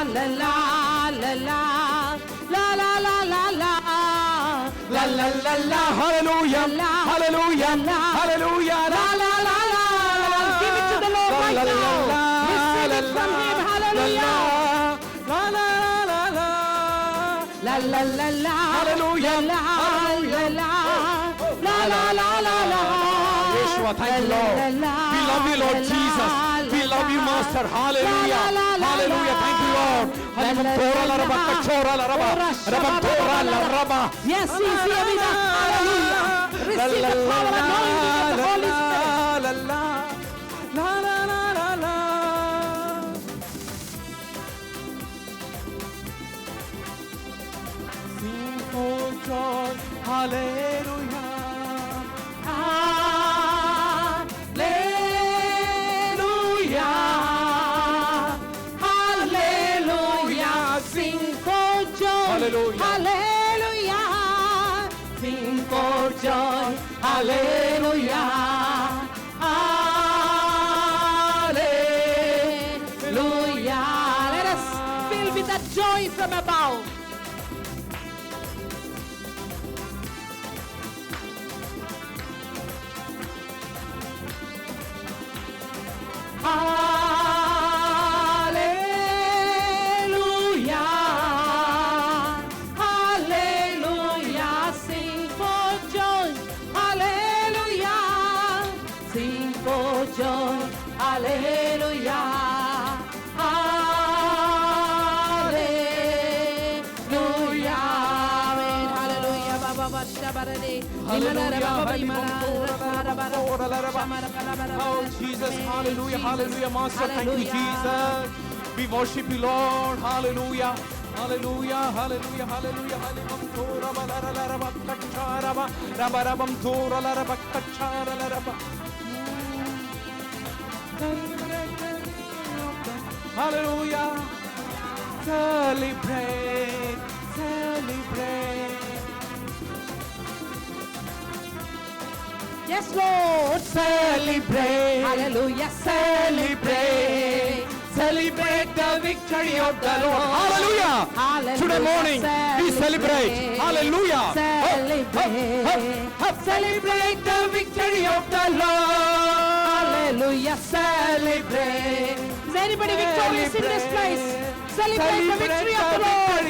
la la la la la la la la la la la la la. Hallelujah, hallelujah, hallelujah, la la la la. Give it to the Lord right now. Receive it from Him. Hallelujah. La la la la la la la la. Hallelujah, la la la la la la la la. Yeshua, thank you, Lord. We love you, Lord Jesus. We love you, Master. Hallelujah, hallelujah. Thank you, Lord. Yes, he's here with us. Hallelujah. Receive the power and anointing of the Holy Spirit. Sing for joy. Hallelujah. Hallelujah. Hallelujah. Sing for joy. Hallelujah. Hallelujah. Let us fill with that joy from above. Oh Jesus, hallelujah, hallelujah, Master, thank you, Jesus. We worship you, Lord, hallelujah, hallelujah, hallelujah, hallelujah, hallelujah. Celebrate, celebrate. Yes, Lord. Celebrate. Hallelujah. Celebrate. Celebrate the victory of the Lord. Hallelujah. Hallelujah. Today morning we celebrate. Hallelujah. Celebrate. Celebrate the victory of the Lord. Hallelujah. Celebrate. Is anybody victorious in this place? Celebrate the victory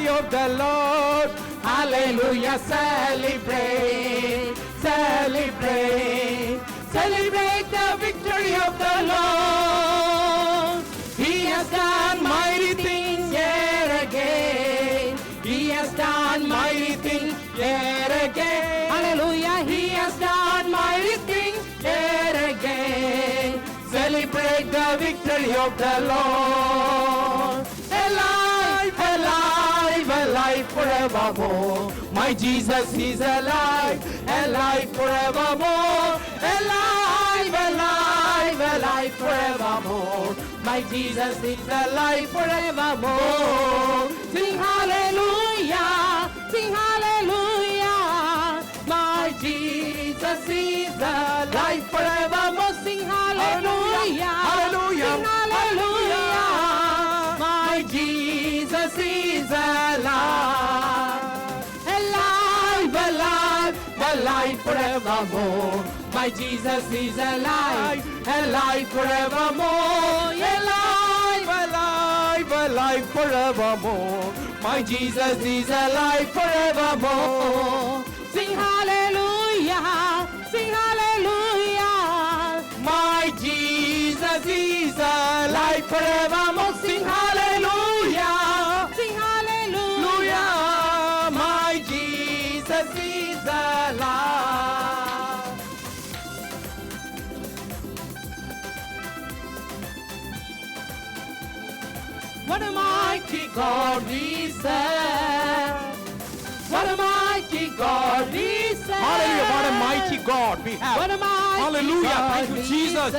of the Lord. Hallelujah. Celebrate. Celebrate, celebrate the victory of the Lord. He has done mighty things yet again. He has done mighty things yet again. Hallelujah. He has done mighty things yet again. Celebrate the victory of the Lord. Alive, alive, alive forevermore. My Jesus is alive, alive forevermore. Alive, alive, alive forevermore. My Jesus is alive forevermore. Sing hallelujah, sing hallelujah. My Jesus is alive forevermore. Sing hallelujah, hallelujah, sing hallelujah. My Jesus is alive. Alive forevermore. My Jesus is alive, alive forevermore. Alive, alive, alive forevermore. My Jesus is alive forevermore. Sing hallelujah, sing hallelujah. My Jesus is alive forevermore. Sing hallelujah, sing hallelujah. My Jesus is alive. What a mighty God we serve. What a mighty God we serve. Hallelujah, what a mighty God we have. What a mighty Hallelujah, God thank you, Jesus.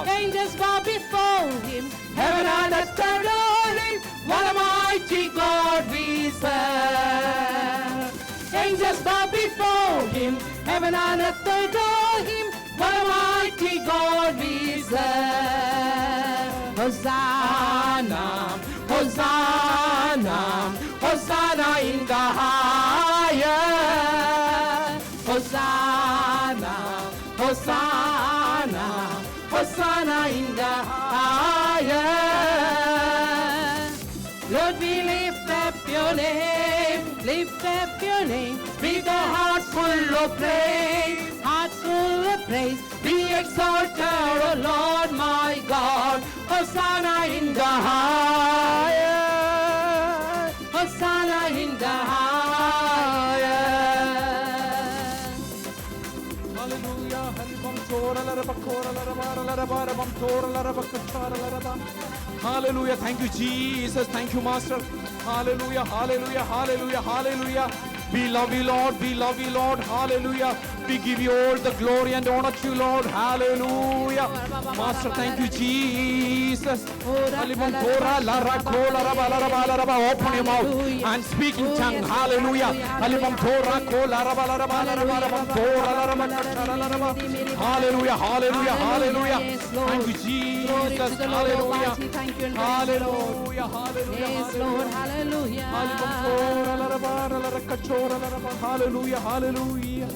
Angels bow before Him. Heaven and earth adore Him. What a mighty God we serve. Angels bow before Him. Heaven and earth adore Him. What a mighty God we serve. Hosanna, Hosanna, Hosanna in the highest. Lord, we lift up your name, lift up your name, with a heart full of praise, hearts full of praise. Be exalted, O Lord my God. Hosanna in the highest, Hosanna in the highest. Hallelujah. Halibam tora laraba kora laraba laraba rabam tora laraba kachara laraba. Hallelujah. Thank you, Jesus. Thank you, Master. Hallelujah. Hallelujah. Hallelujah. Hallelujah. We love you, Lord. We love you, Lord. Hallelujah. We give you all the glory and honor to you, Lord. Hallelujah. Master, thank you, Jesus. Halibam tora lara kola raba laraba laraba. Open your mouth and speak in tongue. Hallelujah. Halibam tora kola raba laraba laraba rabam tora laraba kachara laraba. Hallelujah. Hallelujah. Hallelujah. Thank you, Jesus. Hallelujah. Hallelujah. Hallelujah. Yes, Lord. Hallelujah. Hallelujah, hallelujah.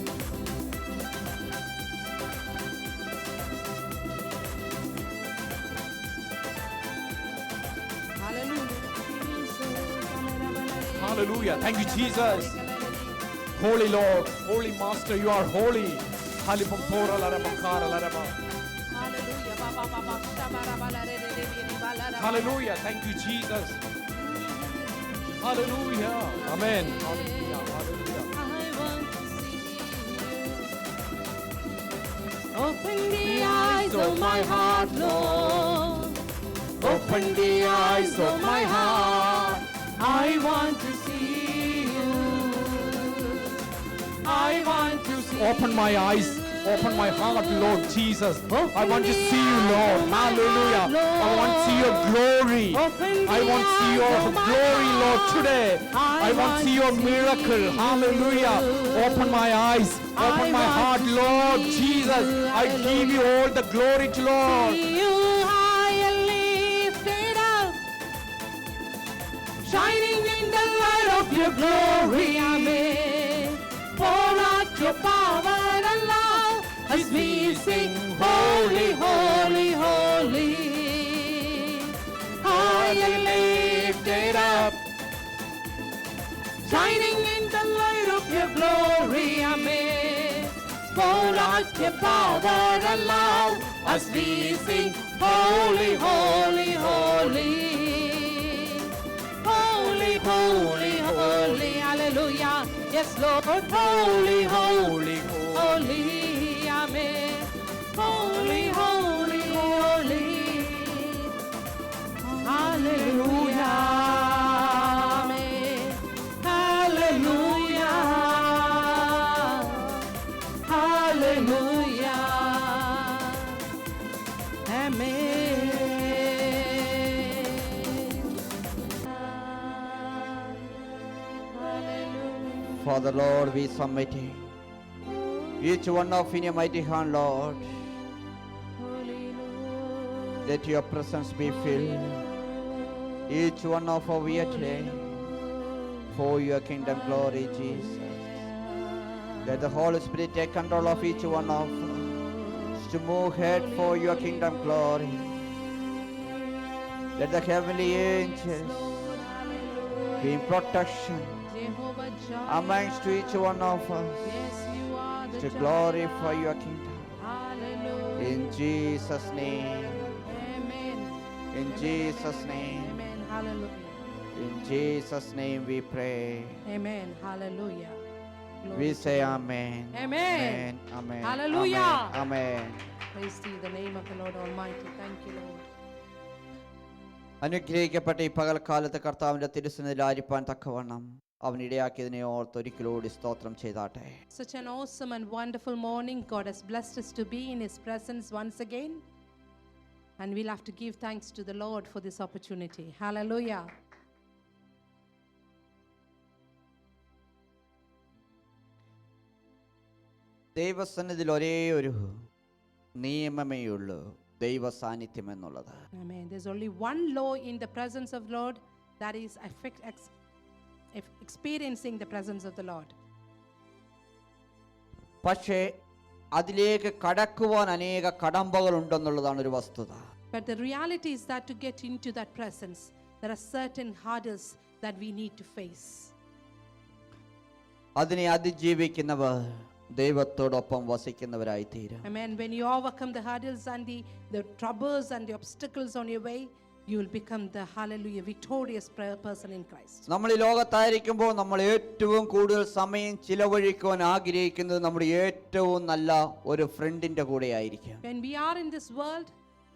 Hallelujah. Thank you, Jesus. Holy Lord, Holy Master, you are holy. Hallelujah. Thank you, Jesus. Hallelujah. Amen. Hallelujah. Hallelujah. Open the eyes of my heart, Lord. Open the eyes of my heart. I want to see you. I want to see. Open my eyes. Open my heart, Lord Jesus. I want to see you, Lord. Hallelujah. I want to see your glory. I want to see your glory, Lord, today. I want to see your miracle. Hallelujah. Open my eyes. Open my heart, Lord Jesus. I give you all the glory to Lord. See you high and lifted up, shining in the light of your glory. Amen. Pour out your power and love as we sing, holy, holy, holy. High and lifted up, shining in the light of your glory. Amen. Pour out your power and love as we sing, holy, holy, holy. Holy, holy, holy, hallelujah. Yes, Lord, holy, holy, holy, amen. Holy, holy, holy, hallelujah, amen. Hallelujah, hallelujah, amen. Father, Lord, we submit each one of in your mighty hand, Lord. Let your presence be filled. Each one of our here today for your kingdom glory, Jesus. Let the Holy Spirit take control of each one of us to move ahead for your kingdom glory. Let the heavenly angels be in protection amongst each one of us to glorify your kingdom. In Jesus' name. In Jesus' name. Amen. Hallelujah. In Jesus' name we pray. Amen. Hallelujah. Glory We to say God. amen. Amen. Amen. Hallelujah. Amen. Praise to the name of the Lord Almighty. Thank you, Lord. അനുഗ്രഹിക്കപ്പെട്ട ഈ പകൽക്കാലത്ത് കർത്താവിന്റെ തിരുസന്നിധിയിലായിരിക്കാൻ തക്കവണ്ണം അവൻ ഇടയാക്കിയതിനെ ഓർത്ത് ഒരിക്കലൂടി സ്തോത്രം ചെയ്താട്ടെ. Such an awesome and wonderful morning. God has blessed us to be in His presence once again. And we'll have to give thanks to the Lord for this opportunity. Hallelujah. ദൈവസന്നിധിയിൽ ഒരേ ഒരു നിയമമേ ഉള്ളൂ, ദൈവ സാന്നിധ്യം എന്നുള്ളത്. Amen. There's only one law in the presence of the Lord, that is experiencing the presence of the Lord. പക്ഷേ അതിലേക്ക് കടക്കുവാൻ അനേക കടമ്പകൾ ഉണ്ടെന്നുള്ളതാണ് ഒരു വസ്തുത. But the reality is that to get into that presence, there are certain hurdles that we need to face. അതിനെ അതിജീവിക്കുന്നവർ ദൈവത്തോടൊപ്പം വസിക്കുന്നവരായി തീരും. Amen. When you overcome the hurdles and the troubles and the obstacles on your way, you will become the hallelujah victorious person in Christ. നമ്മൾ ഈ ലോകത്തായിരിക്കുമ്പോൾ നമ്മൾ ഏറ്റവും കൂടുതൽ സമയം ചിലവഴിക്കുവാൻ ആഗ്രഹിക്കുന്നത് നമ്മുടെ ഏറ്റവും നല്ല ഒരു ഫ്രണ്ടിന്റെ കൂടെ ആയിരിക്കും. When we are in this world,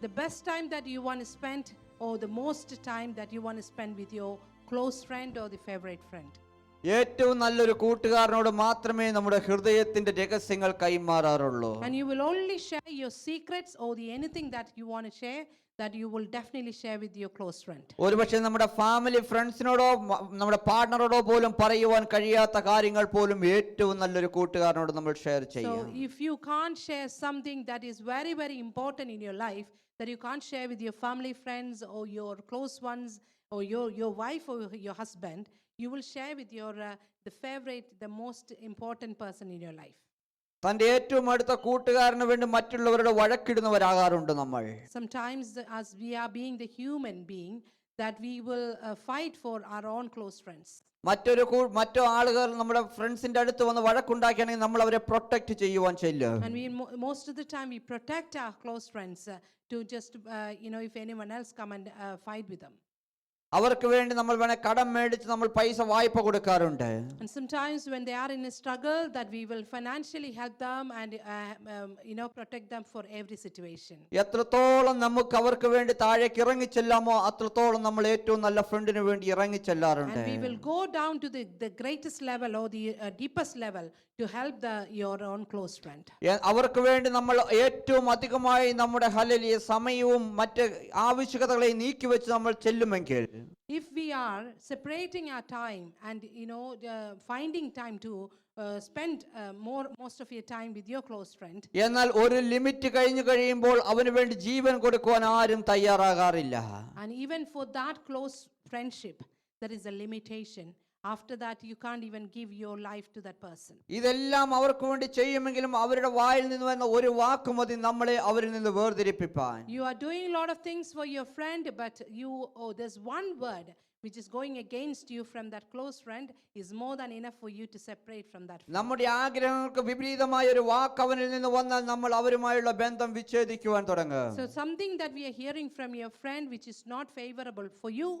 the best time that you want to spend, or the most time that you want to spend with your close friend or the favorite friend. ഏറ്റവും നല്ലൊരു കൂട്ടുകാരനോട് മാത്രമേ നമ്മുടെ ഹൃദയത്തിന്റെ രഹസ്യങ്ങൾ കൈമാറാറുള്ളൂ. And you will only share your secrets or anything that you want to share, that you will definitely share with your close friend. ഒരുപക്ഷെ നമ്മുടെ family ഫ്രണ്ട്സിനോടോ നമ്മുടെ പാർട്ണറോടോ പോലും പറയുവാൻ കഴിയാത്ത കാര്യങ്ങൾ പോലും ഏറ്റവും നല്ലൊരു കൂട്ടുകാരനോട് നമ്മൾ ഷെയർ ചെയ്യും. So if you can't share something that is very very important in your life, that you can't share with your family friends or your close ones or your wife or your husband, you will share with your the favorite, the most important person in your life. തന്റെ ഏറ്റവും അടുത്ത കൂട്ടുകാരന് വേണ്ടി മറ്റുള്ളവരുടെ വഴക്കിടുന്നവരാകാറുണ്ട് നമ്മൾ. Sometimes as we are being the human being, that we will fight for our own close friends. മറ്റു ആളുകൾ നമ്മുടെ ഫ്രണ്ട്സിന്റെ അടുത്ത് വന്ന് വഴക്കുണ്ടാക്കുകയാണെങ്കിൽ നമ്മൾ അവരെ പ്രൊട്ടക്ട് ചെയ്യുവാൻ ചെല്ലും. And we most of the time we protect our close friends to just if anyone else come and fight with them. അവർക്ക് വേണ്ടി നമ്മൾ വേണേ കടം മേടിച്ച് നമ്മൾ പൈസ വായ്പ കൊടുക്കാറുണ്ട്. And sometimes when they are in a struggle, that we will financially help them and protect them for every situation. എത്രത്തോളം നമുക്ക് അവർക്ക് വേണ്ടി താഴേക്ക് ഇറങ്ങിച്ചെല്ലാമോ അത്രത്തോളം നമ്മൾ ഏറ്റവും നല്ല ഫ്രണ്ടിന് വേണ്ടി ഇറങ്ങിച്ചെല്ലാറുണ്ട്. And we will go down to the greatest level or the deepest level to help your own close friend. അവർക്ക് വേണ്ടി നമ്മൾ ഏറ്റവും അധികമായി നമ്മുടെ ഹല്ലേലൂയ സമയവും മറ്റ് ആവശ്യകതകളെ നീക്കിവെച്ച് നമ്മൾ ചെല്ലുമെങ്കിൽ, if we are separating our time and finding time to spend most of your time with your close friend, എന്നാൽ ഒരു ലിമിറ്റ് കഴിഞ്ഞു കഴിയുമ്പോൾ അവന് വേണ്ടി ജീവൻ കൊടുക്കുവാൻ ആരും തയ്യാറാകാറില്ല. and even for that close friendship there is a limitation. After that you can't even give your life to that person. ഇതെല്ലാം അവർക്ക് വേണ്ടി ചെയ്യുമെങ്കിലും അവരുടെ വായിൽ നിന്ന് വന്ന ഒരു വാക്ക് മതി നമ്മളെ അവരിൽ നിന്ന് വേർതിരിപ്പിപ്പാൻ. You are doing a lot of things for your friend, but there's one word which is going against you from that close friend is more than enough for you to separate from that friend. നമ്മുടെ ആഗ്രഹങ്ങൾക്ക് വിപരീതമായ ഒരു വാക്ക് അവനിൽ നിന്ന് വന്നാൽ നമ്മൾ അവരുമായുള്ള ബന്ധം വിച്ഛേദിക്കുവാൻ തുടങ്ങും. So something that we are hearing from your friend which is not favorable for you,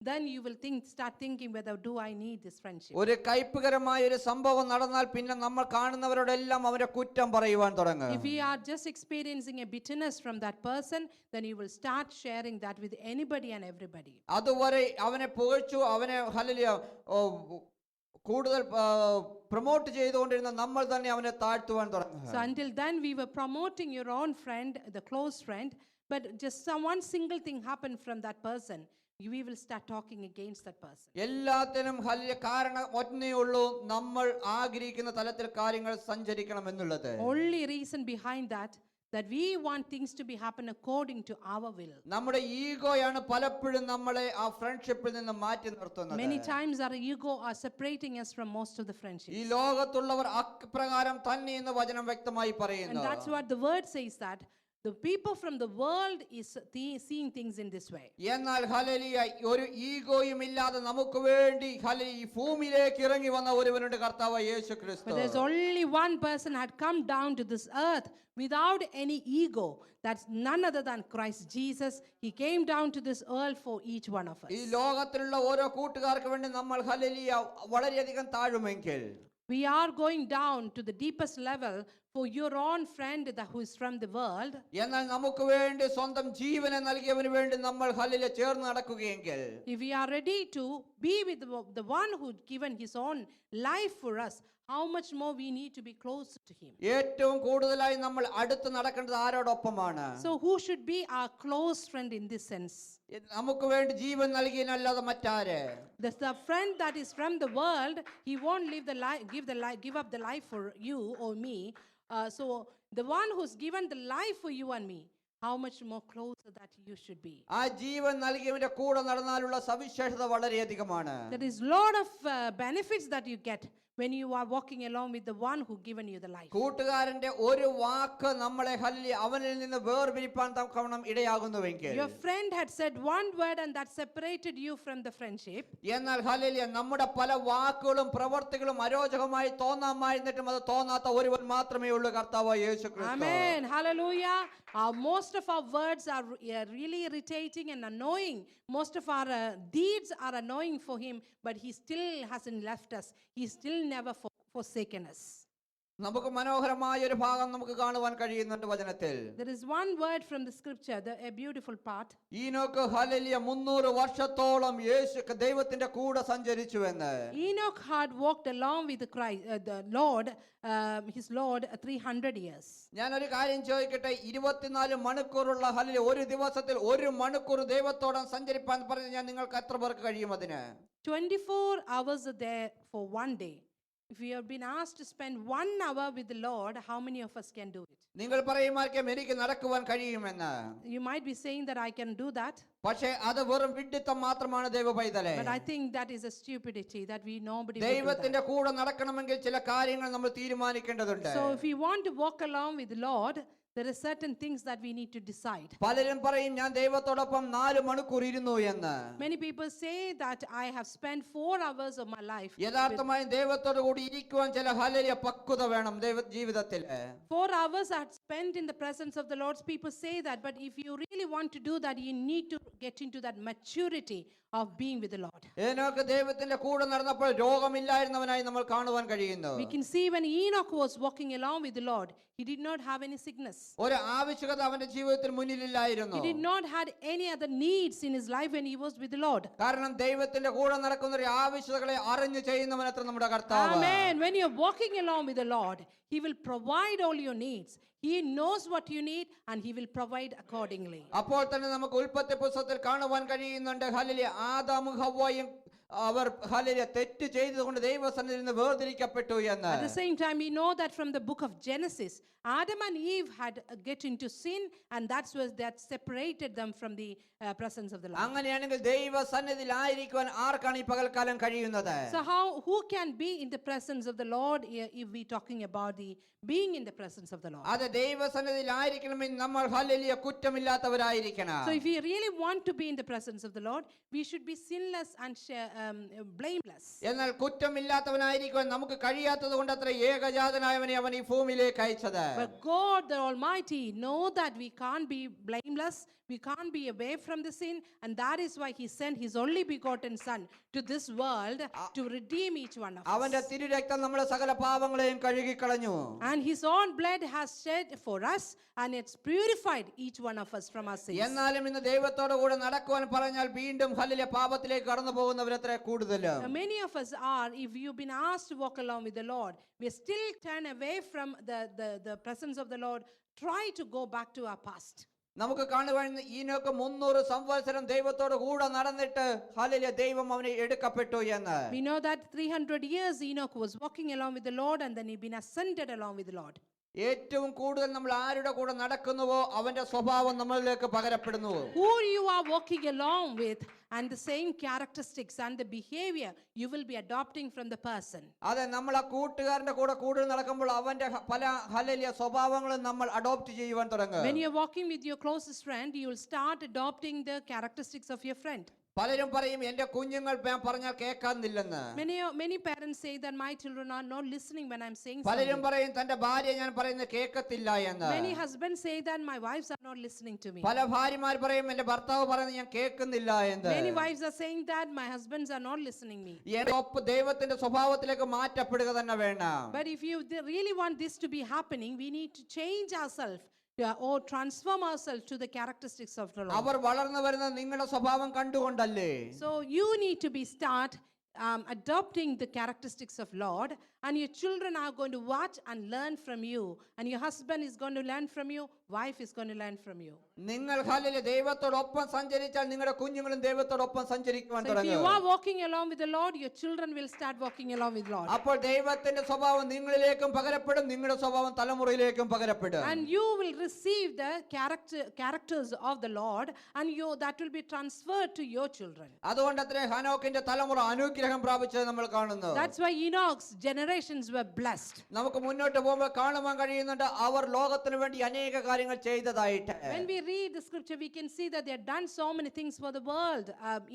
then you will start thinking whether do I need this friendship. ഒരു കൈപ്പുകരമായ ഒരു സംഭവം നടന്നാൽ പിന്നെ നമ്മൾ കാണുന്നവരോടെല്ലാം അവരെ കുറ്റം പറയുവാൻ തുടങ്ങും. If we are just experiencing a bitterness from that person, then you will start sharing that with anybody and everybody. അതുവരെ അവനെ പുകഴ്ചു അവനെ ഹല്ലേലൂയ കൂടുതൽ പ്രൊമോട്ട് ചെയ്തുകൊണ്ടിരുന്ന നമ്മൾ തന്നെ അവനെ താഴ്ത്തുവാൻ തുടങ്ങും. So until then we were promoting your own friend, the close friend, but just one single thing happened from that person, we will start talking against that person. എല്ലാത്തിനും ഹല്ലേലൂയ കാരണം ഒന്നേ ഉള്ളൂ, നമ്മൾ ആഗ്രഹിക്കുന്ന തലത്തിൽ കാര്യങ്ങൾ സഞ്ചരിക്കണം എന്നുള്ളത്. Only reason behind that we want things to be happen according to our will. നമ്മുടെ ഈഗോയാണ് പലപ്പോഴും നമ്മളെ ആ ഫ്രണ്ട്ഷിപ്പിൽ നിന്ന് മാറ്റി നിർത്തുന്നത്. Many times our ego are separating us from most of the friendships. ഈ ലോകത്തുള്ളവർ അപ്രകാരം തന്നെ എന്ന് വചനം വ്യക്തമായി പറയുന്നു. And that's what the word says, that the people from the world is seeing things in this way. എന്നാൽ ഹല്ലേലൂയ ഒരു ഈഗോയും ഇല്ലാതെ നമുക്ക് വേണ്ടി ഹല്ലേലൂയ ഈ ഭൂമിയിലേക്ക് ഇറങ്ങി വന്ന ഒരുവനുണ്ട്, കർത്താവ് യേശുക്രിസ്തു. But there's only one person had come down to this earth without any ego. That's none other than Christ Jesus. He came down to this earth for each one of us. ഈ ലോകത്തിലുള്ള ഓരോ കൂട്ടുകാർക്ക് വേണ്ടി നമ്മൾ hallelujah വളരെയധികം താഴുമെങ്കിൽ, we are going down to the deepest level for your own friend who is from the world. എന്നാൽ നമുക്ക് വേണ്ടി സ്വന്തം ജീവനെ നൽകിയവന് വേണ്ടി നമ്മൾ ഹല്ലേലൂയ ചേർന്ന് നടക്കുകയെങ്കിൽ, if we are ready to be with the one who given his own life for us, how much more we need to be close to him. ഏറ്റവും കൂടുതലായി നമ്മൾ അടുത്ത് നടക്കേണ്ടത് ആരോടൊപ്പമാണ്? So who should be our close friend in this sense? നമുക്ക് വേണ്ടി ജീവൻ നൽകിയനല്ലാതെ മറ്റാര്? The friend that is from the world, he won't give up the life for you or me. So the one who's given the life for you and me, how much more closer that you should be. ആ ജീവൻ നൽകിയവന്റെ കൂടെ നടന്നാലുള്ള സവിശേഷത വളരെയധികമാണ്. There is lot of benefits that you get when you are walking along with the one who given you the life. കൂട്ടുകാരന്റെ ഒരു വാക്ക് നമ്മളെ hallelujah അവനിൽ നിന്ന് വേർപിരിപ്പാൻ തക്കവണ്ണം ഇടയാകുന്നുവെങ്കിൽ, Your friend had said one word and that separated you from the friendship. എന്നാൽ hallelujah നമ്മുടെ പല വാക്കുകളും പ്രവർത്തികളും അരോചകമായി തോന്നാമായിരുന്നിട്ടും അത് തോന്നാത്ത ഒരുവൻ മാത്രമേ ഉള്ളൂ, കർത്താവായ യേശുക്രിസ്തു. Amen. Hallelujah. Most of our words are really irritating and annoying. Most of our deeds are annoying for him, but he still hasn't left us. He still never forsaken us. നമുക്ക് മനോഹരമായ ഒരു ഭാഗം നമുക്ക് കാണുവാൻ കഴിയുന്നുണ്ട് വചനത്തിൽ. There is one word from the scripture, a beautiful part. ഈനോക്ക് hallelujah 300 വർഷത്തോളം ദൈവത്തിന്റെ കൂടെ സഞ്ചരിച്ചു എന്ന്. Enoch had walked along with the Lord, his Lord, 300 years. ഞാൻ ഒരു കാര്യം ചോദിക്കട്ടെ, 24 മണിക്കൂറുള്ള ഹല്ലേലൂയ ഒരു ദിവസത്തിൽ 1 മണിക്കൂർ ദൈവത്തോടെ സഞ്ചരിപ്പാൻ പറഞ്ഞാൽ നിങ്ങൾക്ക് എത്ര പേർക്ക് കഴിയും അതിന്? 24 hours are there for one day. If you have been asked to spend 1 hour with the Lord, how many of us can do it? നിങ്ങൾ പറയുമായിരിക്കും എനിക്ക് നടക്കുവാൻ കഴിയുമെന്ന്. You might be saying that I can do that. പക്ഷേ അത് വെറും വിഡ്ഢിത്തം മാത്രമാണ് ദൈവ പൈതലേ. But I think that is a stupidity that nobody will do ദൈവത്തിന്റെ that. കൂടെ നടക്കണമെങ്കിൽ ചില കാര്യങ്ങൾ നമ്മൾ തീരുമാനിക്കേണ്ടതുണ്ട്. So if we want to walk along with the Lord, there are certain things that we need to decide. പലരും പറയും ഞാൻ ദൈവത്തോടൊപ്പം 4 മണിക്കൂർ ഇരുന്നു എന്ന്. Many people say that I have spent 4 hours of my life. യഥാർത്ഥമായും ദൈവത്തോട് കൂടി ഇരിക്കുവാൻ ചില ഹല്ലേലൂയ പക്വത വേണം ജീവിതത്തിൽ. 4 hours I had spent in the presence of the Lord. People say that, but if you really want to do that, you need to get into that maturity of being with the Lord. ഏനോക്ക് ദൈവത്തിന്റെ കൂടെ നടന്നപ്പോൾ രോഗമില്ലായിരുന്നവനായി നമ്മൾ കാണുവാൻ കഴിയുന്നു. We can see when Enoch was walking along with the Lord, he did not have any sickness. ഒരു ആവശ്യകത അവന്റെ ജീവിതത്തിൽ മുന്നിലില്ലായിരുന്നു. He did not had any other needs in his life when he was with the Lord. കാരണം ദൈവത്തിന്റെ കൂടെ നടക്കുന്ന ഒരു ആവശ്യകതകളെ അറിഞ്ഞു ചെയ്യുന്നവനത്ര നമ്മുടെ കർത്താവ്. Amen. When you're walking along with the Lord, he will provide all your needs. He knows what you need and he will provide accordingly. അപ്പോൾ തന്നെ നമുക്ക് ഉൽപ്പത്തി പുസ്തകത്തിൽ കാണുവാൻ കഴിയുന്നുണ്ട് ഹല്ലേലൂയ ആദാമും ഹവ്വയും അവർ ഹല്ലേലൂയ തെറ്റ് ചെയ്തുകൊണ്ട് ദൈവസന്നിധിയിൽ നിന്ന് വേർതിരിക്കപ്പെട്ടു എന്ന്. At the same time, we know that from the book of Genesis, Adam and Eve had get into sin, and that separated them from the presence of the Lord. അങ്ങനെയാണെങ്കിൽ ദൈവസന്നിധിയിൽ ആയിരിക്കുവാൻ ആർക്കാണ് ഈ പകൽക്കാലം കഴിയുന്നത്? So who can be in the presence of the Lord if we talking about the being in the presence of the Lord? അത് ദൈവസന്നിധിയിൽ ആയിരിക്കണമെങ്കിൽ നമ്മൾ hallelujah കുറ്റമില്ലാത്തവരായിരിക്കണം. So if we really want to be in the presence of the Lord, we should be sinless and blameless. എന്നാൽ കുറ്റമില്ലാത്തവനായിരിക്കുവാൻ നമുക്ക് കഴിയാത്തത് കൊണ്ട് അത്ര ഏകജാതനായവനെ അവൻ ഈ ഭൂമിയിലേക്ക് അയച്ചത്. But God the Almighty know that we can't be blameless, we can't be away from the sin, and that is why he sent his only begotten son to this world to redeem each one of us. അവന്റെ തിരുരക്തം നമ്മുടെ സകല പാപങ്ങളെയും കഴുകിക്കളഞ്ഞു. And his own blood has shed for us, and it's purified each one of us from our sins. എന്നാലും ഇന്ന് ദൈവത്തോട് കൂടെ നടക്കുവാൻ പറഞ്ഞാൽ വീണ്ടും ഹല്ലേലൂയ പാപത്തിലേക്ക് കടന്നു പോകുന്നവരത്ര കൂടുതലും. Many of us are, if you've been asked to walk along with the Lord, we still turn away from the presence of the Lord, try to go back to our past. നമുക്ക് കാണുവാൻ ഈനോക്ക് 300 സംവത്സരം ദൈവത്തോട് കൂടെ നടന്നിട്ട് hallelujah ദൈവം അവനെ എടുക്കപ്പെട്ടു എന്ന്. We know that 300 years Enoch was walking along with the Lord, and then he been ascended along with the Lord. ഏറ്റവും കൂടുതൽ നമ്മൾ ആരുടെ കൂടെ നടക്കുന്നുവോ അവന്റെ സ്വഭാവം നമ്മളിലേക്ക് പകരപ്പെടുന്നു. Who you are walking along with, and the same characteristics and the behavior you will be adopting from the person. അതെ, നമ്മൾ ആ കൂട്ടുകാരന്റെ കൂടെ കൂടുതൽ നടക്കുമ്പോൾ അവന്റെ പല ഹല്ലേലൂയ സ്വഭാവങ്ങളും നമ്മൾ അഡോപ്റ്റ് ചെയ്യുവാൻ തുടങ്ങും. When you are walking with your closest friend, you will start adopting the characteristics of your friend. പലരും പറയും എന്റെ കുഞ്ഞുങ്ങൾ ഞാൻ പറഞ്ഞാൽ കേൾക്കാന്നില്ലെന്ന്. Many parents say that my children are not listening when I'm saying പലരും something. പറയും തന്റെ ഭാര്യ ഞാൻ പറയുന്നത് കേൾക്കത്തില്ല എന്ന്. Many husbands say that my wives are not listening to me. പല ഭാര്യമാർ പറയും എന്റെ ഭർത്താവ് പറയുന്നത് ഞാൻ കേൾക്കുന്നില്ല എന്ന്. Many wives are saying that my husbands are not listening me. ദൈവത്തിന്റെ സ്വഭാവത്തിലേക്ക് മാറ്റപ്പെടുക തന്നെ വേണം. But if you really want this to be happening, we need to change ourselves. Or transform ourselves to the characteristics of the Lord. അവർ വളർന്നു വരുന്ന നിങ്ങളുടെ സ്വഭാവം കണ്ടുകൊണ്ടല്ലേ. So you need to be adopting the characteristics of Lord, and your children are going to watch and learn from you, and your husband is going to learn from you, wife is going to learn from you. നിങ്ങൾ hallelujah ദൈവത്തോടൊപ്പം സഞ്ചരിച്ചാൽ നിങ്ങളുടെ കുഞ്ഞുങ്ങളും ദൈവത്തോടൊപ്പം സഞ്ചരിക്കുവാൻ So if you തുടങ്ങും. are walking along with the Lord, your children will start walking along with the Lord. അപ്പോൾ ദൈവത്തിന്റെ സ്വഭാവം നിങ്ങളിലേക്കും പകരപ്പെടും, നിങ്ങളുടെ സ്വഭാവം തലമുറയിലേക്കും പകരപ്പെടും. And you will receive the characters of the Lord, and that will be transferred to your children. അതുകൊണ്ട് അത്രേ ഹനോക്കിന്റെ തലമുറ അനുഗ്രഹം പ്രാപിച്ചത് നമ്മൾ കാണുന്നു. That's why Enoch's generations were blessed. നമുക്ക് മുന്നോട്ട് പോകുമ്പോൾ കാണുവാൻ കഴിയുന്നുണ്ട് അവർ ലോകത്തിന് വേണ്ടി അനേക കാര്യങ്ങൾ ചെയ്തതായിട്ട്. When we read the scripture, we can see that they had done so many things for the world,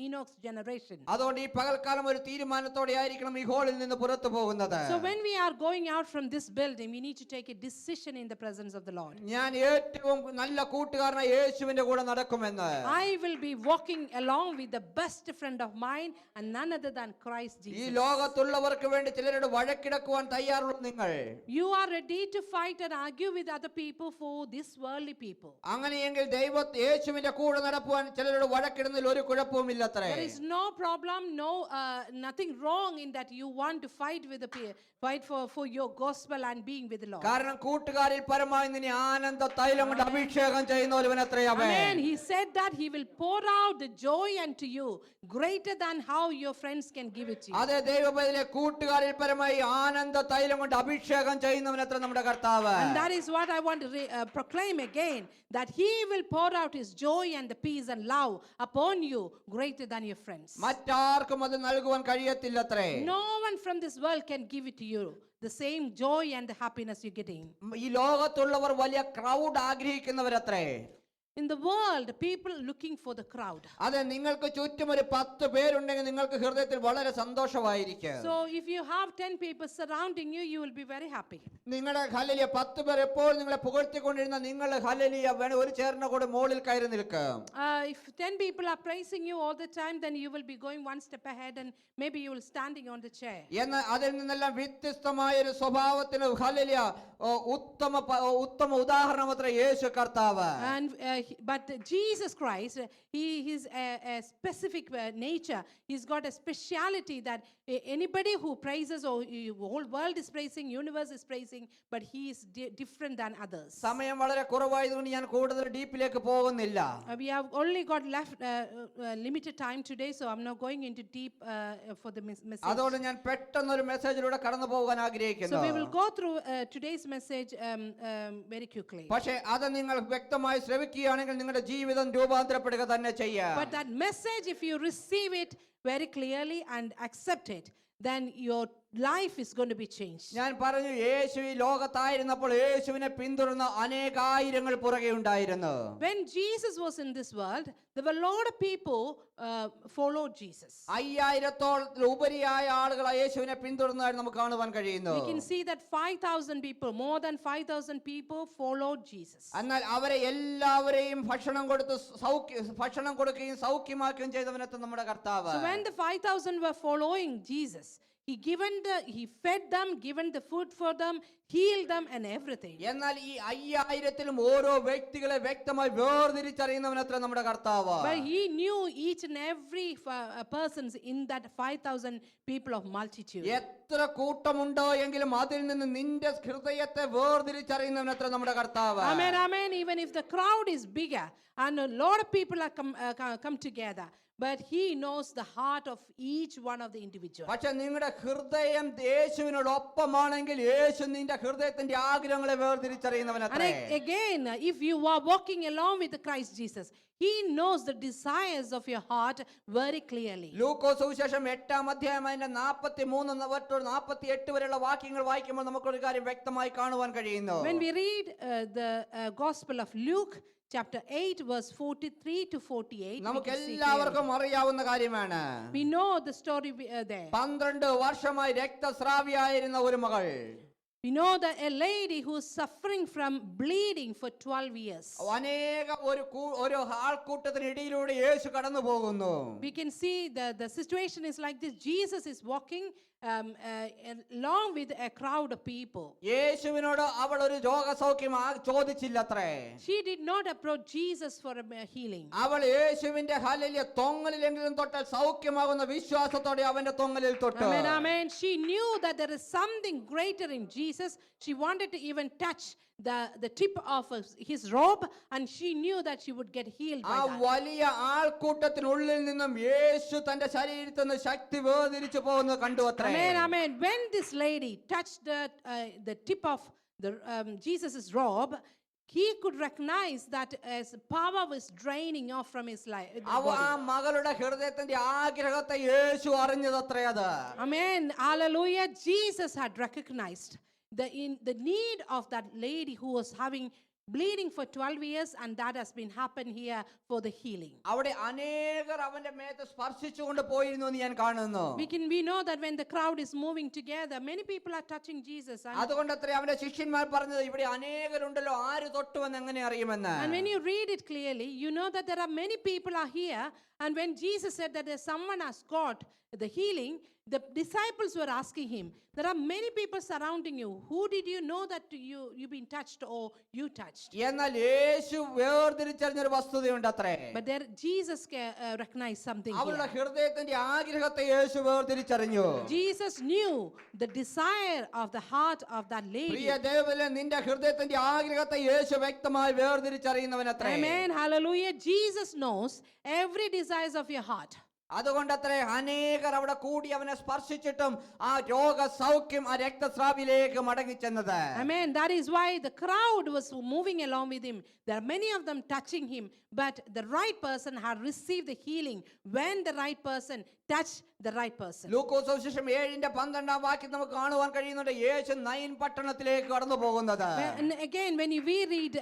Enoch's generation. അതുകൊണ്ട് ഈ പകൽക്കാലം ഒരു തീരുമാനത്തോടെ ആയിരിക്കണം ഈ ഹോളിൽ നിന്ന് പുറത്തു പോകുന്നത്. So when we are going out from this building, we need to take a decision in the presence of the Lord. ഞാൻ ഏറ്റവും നല്ല കൂട്ടുകാരനായ യേശുവിന്റെ കൂടെ നടക്കുമെന്ന്. I will be walking along with the best friend of mine and none other than Christ ഈ Jesus. ലോകത്തുള്ളവർക്ക് വേണ്ടി ചിലരോട് വഴക്കിടക്കുവാൻ തയ്യാറുള്ള നിങ്ങൾ You are ready to fight and argue with other people for this worldly people. അങ്ങനെയെങ്കിൽ യേശുവിന്റെ കൂടെ നടക്കുവാൻ ചിലരോട് വഴക്കിടുന്നതിൽ ഒരു കുഴപ്പവുമില്ലത്രേ. There is no problem, nothing wrong in that you want to fight with the fight for your gospel and being with the Lord. കാരണം കൂട്ടുകാരിൽ പരമായി നിന്നെ ആനന്ദ തൈലം കൊണ്ട് അഭിഷേകം ചെയ്യുന്ന ഒരുവനത്രേ അവൻ. Amen. He said that he will pour out the joy unto you greater than how your friends can give it to you. അതേ ദൈവപൈതലേ കൂട്ടുകാരിൽ പരമായി ആനന്ദ തൈലം കൊണ്ട് അഭിഷേകം ചെയ്യുന്നവനത്രേ നമ്മുടെ കർത്താവ്. And that is what I want to proclaim again, that he will pour out his joy and the peace and love upon you greater than your friends. മറ്റാർക്കും അത് നൽകുവാൻ കഴിയത്തില്ലത്രേ. No one from this world can give it to you, the same joy and the happiness you're getting. ഈ ലോകത്തുള്ളവർ വലിയ crowd ആഗ്രഹിക്കുന്നവരത്രേ. In the world, people looking for the crowd. അതെ, നിങ്ങൾക്ക് ചുറ്റും ഒരു 10 പേരുണ്ടെങ്കിൽ നിങ്ങൾക്ക് ഹൃദയത്തിൽ വളരെ സന്തോഷമായിരിക്കും. So if you have 10 people surrounding you, you will be very happy. നിങ്ങളുടെ ഹല്ലേലൂയ 10 പേർ എപ്പോഴും നിങ്ങളെ പുകഴ്ത്തിക്കൊണ്ടിരുന്ന നിങ്ങൾ ഹല്ലേലൂയ വേണം ഒരു ചേർന്ന കൂടെ മുകളിൽ കയറി നിൽക്കും. If 10 people are praising you all the time, then you will be going one step ahead and maybe you will standing on the chair. എന്നാൽ അതിൽ നിന്നെല്ലാം വ്യത്യസ്തമായ ഒരു സ്വഭാവത്തിന് ഹല്ലേലൂയ ഉത്തമ ഉദാഹരണമത്രേ യേശു കർത്താവ്. And but Jesus Christ, he is a specific nature. He's got a speciality that anybody who praises, or whole world is praising, universe is praising, but he is different than others. സമയം വളരെ കുറവായതുകൊണ്ട് ഞാൻ കൂടുതൽ ഡീപ്പിലേക്ക് പോകുന്നില്ല. We have only got left limited time today, so I'm not going into deep for the message. അതുകൊണ്ട് ഞാൻ പെട്ടെന്ന് ഒരു മെസ്സേജിലൂടെ കടന്നു പോകാൻ ആഗ്രഹിക്കുന്നു. So we will go through today's message very quickly. പക്ഷേ അത് നിങ്ങൾ വ്യക്തമായി ശ്രവിക്കുകയാണെങ്കിൽ നിങ്ങളുടെ ജീവിതം രൂപാന്തരപ്പെടുക തന്നെ ചെയ്യാം. But that message, if you receive it very clearly and accept it, then your life is going to be changed. ഞാൻ പറഞ്ഞു, യേശു ഈ ലോകത്തായിരുന്നപ്പോൾ യേശുവിനെ പിന്തുടർന്ന അനേകായിരങ്ങൾ പുറകെ ഉണ്ടായിരുന്നു. When Jesus was in this world, there were a lot of people followed Jesus. 5000-ത്തോളം ഉപരിയായ ആളുകൾ യേശുവിനെ പിന്തുടർന്നതായി നമുക്ക് കാണുവാൻ കഴിയുന്നു. We can see that 5,000 people, more than 5,000 people followed Jesus. എന്നാൽ അവരെ എല്ലാവരെയും ഭക്ഷണം കൊടുക്കുകയും സൗഖ്യമാക്കുകയും ചെയ്തവനത്തെ നമ്മുടെ കർത്താവ്. So when the 5,000 were following Jesus, he fed them, given the food for them, healed them and everything. എന്നാൽ ഈ 5000-ത്തിലും ഓരോ വ്യക്തികളെ വ്യക്തമായി വേർതിരിച്ചറിയുന്നവനത്ര നമ്മുടെ കർത്താവ്. But he knew each and every persons in that 5,000 people of multitude. എത്ര കൂട്ടമുണ്ടോ എങ്കിലും അതിൽ നിന്ന് നിന്റെ ഹൃദയത്തെ വേർതിരിച്ചറിയുന്നവനത്ര നമ്മുടെ കർത്താവ്. Amen, amen. Even if the crowd is bigger and a lot of people are come together, but he knows the heart of each one of the individual. പക്ഷേ നിങ്ങളുടെ ഹൃദയം യേശുവിനോടൊപ്പമാണെങ്കിൽ യേശു നിന്റെ ഹൃദയത്തിന്റെ ആഗ്രഹങ്ങളെ വേർതിരിച്ചറിയുന്നവനത്രേ. And again, if you are walking along with Christ Jesus, he knows the desires of your heart very clearly. ലൂക്കോസ് സുവിശേഷം 8-ാം അധ്യായം അതിന്റെ 43-48 വരെയുള്ള വാക്യങ്ങൾ വായിക്കുമ്പോൾ നമുക്കൊരു കാര്യം വ്യക്തമായി കാണുവാൻ കഴിയുന്നു. When we read the Gospel of Luke chapter 8 verse 43 to 48, നമുക്ക് എല്ലാവർക്കും അറിയാവുന്ന കാര്യമാണ്. we know the story there. 12 വർഷമായി രക്തസ്രാവിയായിരുന്ന ഒരു മകൾ. We know that a lady who is suffering from bleeding for 12 years. അനേക ഒരു ആൾക്കൂട്ടത്തിനിടയിലൂടെ യേശു കടന്നു പോകുന്നു. We can see the situation is like this. Jesus is walking along with a crowd of people. യേശുവിനോട് അവൾ ഒരു രോഗസൗഖ്യം ചോദിച്ചില്ലത്രേ. She did not approach Jesus for a healing. അവൾ യേശുവിന്റെ hallelujah തൊങ്ങലിലെങ്കിലും തൊട്ടാൽ സൗഖ്യമാകുന്ന വിശ്വാസത്തോടെ അവന്റെ തൊങ്ങലിൽ തൊട്ടു. Amen, amen. She knew that there is something greater in Jesus. She wanted to even touch the tip of his robe, and she knew that she would get healed by ആ that. വലിയ ആൾക്കൂട്ടത്തിനുള്ളിൽ നിന്നും യേശു തന്റെ ശരീരത്തിൽ നിന്ന് ശക്തി വേർതിരിച്ചു പോകുന്നത് കണ്ടു അത്രേ. Amen, amen. When this lady touched the tip of Jesus's robe, he could recognize that as power was draining off from his life. ആ മകളുടെ ഹൃദയത്തിന്റെ ആഗ്രഹത്തെ യേശു അറിഞ്ഞതത്രേ അത്. Amen. Hallelujah. Jesus had recognized the need of that lady who was having bleeding for 12 years, and that has been happened here for the healing. അവിടെ അനേകർ അവന്റെ മേത്ത് സ്പർശിച്ചുകൊണ്ട് പോയിരുന്നു എന്ന് ഞാൻ കാണുന്നു. We know that when the crowd is moving together, many people are touching Jesus. അതുകൊണ്ടത്രേ അവന്റെ ശിഷ്യന്മാർ പറഞ്ഞത് ഇവിടെ അനേകരുണ്ടല്ലോ ആര് തൊട്ടുവെന്ന് എങ്ങനെ അറിയുമെന്ന്. And when you read it clearly, you know that there are many people are here, and when Jesus said that someone has got the healing, the disciples were asking him, there are many people surrounding you, who did you know that you've been touched or you touched? എന്നാൽ യേശു വേർതിരിച്ചറിഞ്ഞൊരു വസ്തുതയുണ്ട് അത്രേ. But there Jesus recognized something അവരുടെ here. ഹൃദയത്തിന്റെ ആഗ്രഹത്തെ യേശു വേർതിരിച്ചറിഞ്ഞു. Jesus knew the desire of the heart of that lady. പ്രിയ ദൈവമേ, നിന്റെ ഹൃദയത്തിന്റെ ആഗ്രഹത്തെ യേശു വ്യക്തമായി വേർതിരിച്ചറിയുന്നവനത്രേ. Amen, hallelujah. Jesus knows every desires of your heart. അതുകൊണ്ടത്രേ അനേകർ അവിടെ കൂടി അവനെ സ്പർശിച്ചിട്ടും ആ രോഗസൗഖ്യം ആ രക്തസ്രാവിലേക്ക് മടങ്ങിച്ചെന്നത്. Amen. That is why the crowd was moving along with him. There are many of them touching him, but the right person had received the healing when the right person touched the right person. ലൂക്കോസ് സുവിശേഷം 7:12 വാക്യം നമുക്ക് കാണുവാൻ കഴിയുന്നുണ്ട് യേശു nine പട്ടണത്തിലേക്ക് കടന്നു പോകുന്നത്. And again, when we read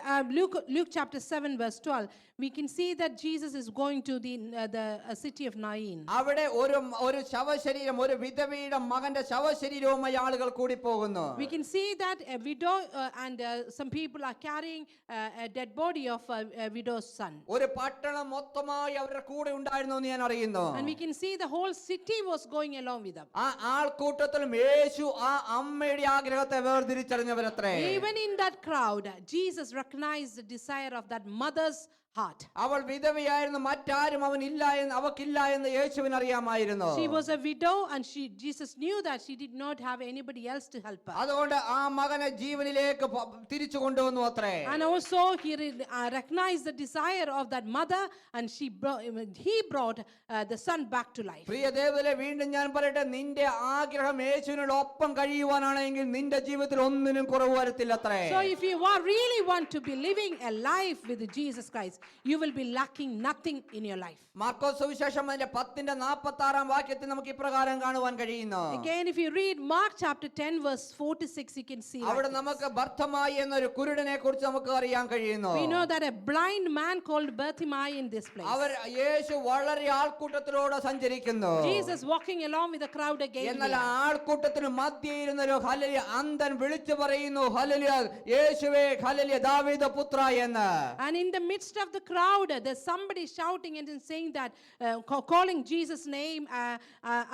Luke chapter 7 verse 12, we can see that Jesus is going to the city of Nain. അവിടെ ഒരു ശവശരീരം, ഒരു വിധവയുടെ മകന്റെ ശവശരീരവുമായി ആളുകൾ കൂടി പോകുന്നു. We can see that a widow and some people are carrying a dead body of a widow's son. ഒരു പട്ടണം മൊത്തമായി അവരുടെ കൂടെ ഉണ്ടായിരുന്നു എന്ന് ഞാൻ അറിയുന്നു. And we can see the whole city was going along with them. ആ ആൾക്കൂട്ടത്തിലും യേശു ആ അമ്മയുടെ ആഗ്രഹത്തെ വേർതിരിച്ചറിഞ്ഞവരത്രേ. Even in that crowd, Jesus recognized the desire of that mother's heart. അവൾ വിധവയായിരുന്നു, മറ്റാരും അവക്കില്ല എന്ന് യേശുവിന് അറിയാമായിരുന്നു. She was a widow, and Jesus knew that she did not have anybody else to help her. അതുകൊണ്ട് ആ മകനെ ജീവനിലേക്ക് തിരിച്ചു കൊണ്ടുവന്നു അത്രേ. And also he recognized the desire of that mother, and he brought the son back to life. പ്രിയ ദൈവമേ, വീണ്ടും ഞാൻ പറയട്ടെ, നിന്റെ ആഗ്രഹം യേശുവിനോടൊപ്പം കഴിയുവാനാണെങ്കിൽ നിന്റെ ജീവിതത്തിൽ ഒന്നിനും കുറവ് വരത്തില്ലത്രേ. So if you really want to be living a life with Jesus Christ, you will be lacking nothing in your life. Markose സുവിശേഷം 10:46 വാക്യത്തിൽ നമുക്ക് ഇപ്രകാരം കാണുവാൻ കഴിയുന്നു. Again, if you read Mark chapter 10 verse 4 to 6, you can see അവിടെ നമുക്ക് ബർത്തമായി എന്നൊരു കുരുടനെ കുറിച്ച് നമുക്ക് അറിയാൻ കഴിയുന്നു. we know that a blind man called Bartimaeus in this place. അവർ യേശു വളരെ ആൾക്കൂട്ടത്തിലൂടെ സഞ്ചരിക്കുന്നു. Jesus walking along with the crowd again. എന്നാൽ ആൾക്കൂട്ടത്തിന് മധ്യേ ഇരുന്നൊരു ഹല്ലേലൂയ അന്ധൻ വിളിച്ചു പറയുന്നു, ഹല്ലേലൂയ യേശുവേ, ഹല്ലേലൂയ ദാവീദ് പുത്ര എന്ന്. And in the midst of the crowd, there's somebody shouting and saying that, calling Jesus' name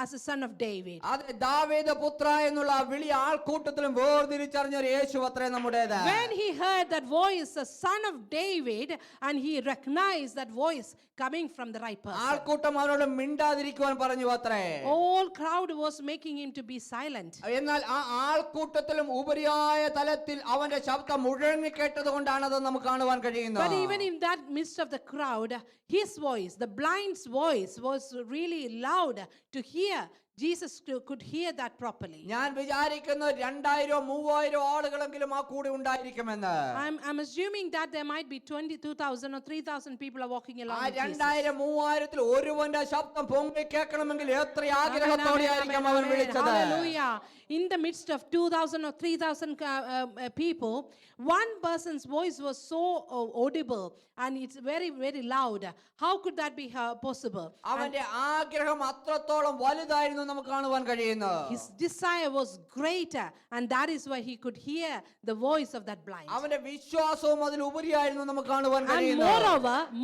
as a son of David. അത് ദാവീദ് പുത്ര എന്നുള്ള വിളി ആൾക്കൂട്ടത്തിലും വേർതിരിച്ചറിഞ്ഞ ഒരു യേശു അത്രേ നമ്മുടേത്. When he heard that voice, the son of David, and he recognized that voice coming from the right person. ആൾക്കൂട്ടം അവനോട് മിണ്ടാതിരിക്കുവാൻ പറഞ്ഞു അത്രേ. All crowd was making him to be silent. എന്നാൽ ആ ആൾക്കൂട്ടത്തിലും ഉപരിയായ തലത്തിൽ അവന്റെ ശബ്ദം മുഴങ്ങി കേട്ടത് കൊണ്ടാണ് അത് നമുക്ക് കാണുവാൻ കഴിയുന്നത്. But even in that midst of the crowd, his voice, the blind's voice, was really loud to hear. Jesus could hear that properly. ഞാൻ വിചാരിക്കുന്നു 2000-3000 ആളുകളെങ്കിലും ആ കൂടെ ഉണ്ടായിരിക്കുമെന്ന്. I'm assuming that there might be 22,000 or 3,000 people are walking along ആ with Jesus. 2000-3000-ൽ ഒരുവന്റെ ശബ്ദം പൊങ്ങി കേൾക്കണമെങ്കിൽ എത്ര ആഗ്രഹത്തോടെ ആയിരിക്കും അവൻ വിളിച്ചത്. Hallelujah. In the midst of 2,000 or 3,000 people, one person's voice was so audible, and it's very, very loud. How could that be possible? അവന്റെ ആഗ്രഹം അത്രത്തോളം വലുതായിരുന്നു എന്ന് നമുക്ക് കാണുവാൻ കഴിയുന്നു. His desire was greater, and that is why he could hear the voice of that blind. അവന്റെ വിശ്വാസവും അതിൽ ഉപരിയായിരുന്നു നമുക്ക് കാണുവാൻ And കഴിയുന്നു.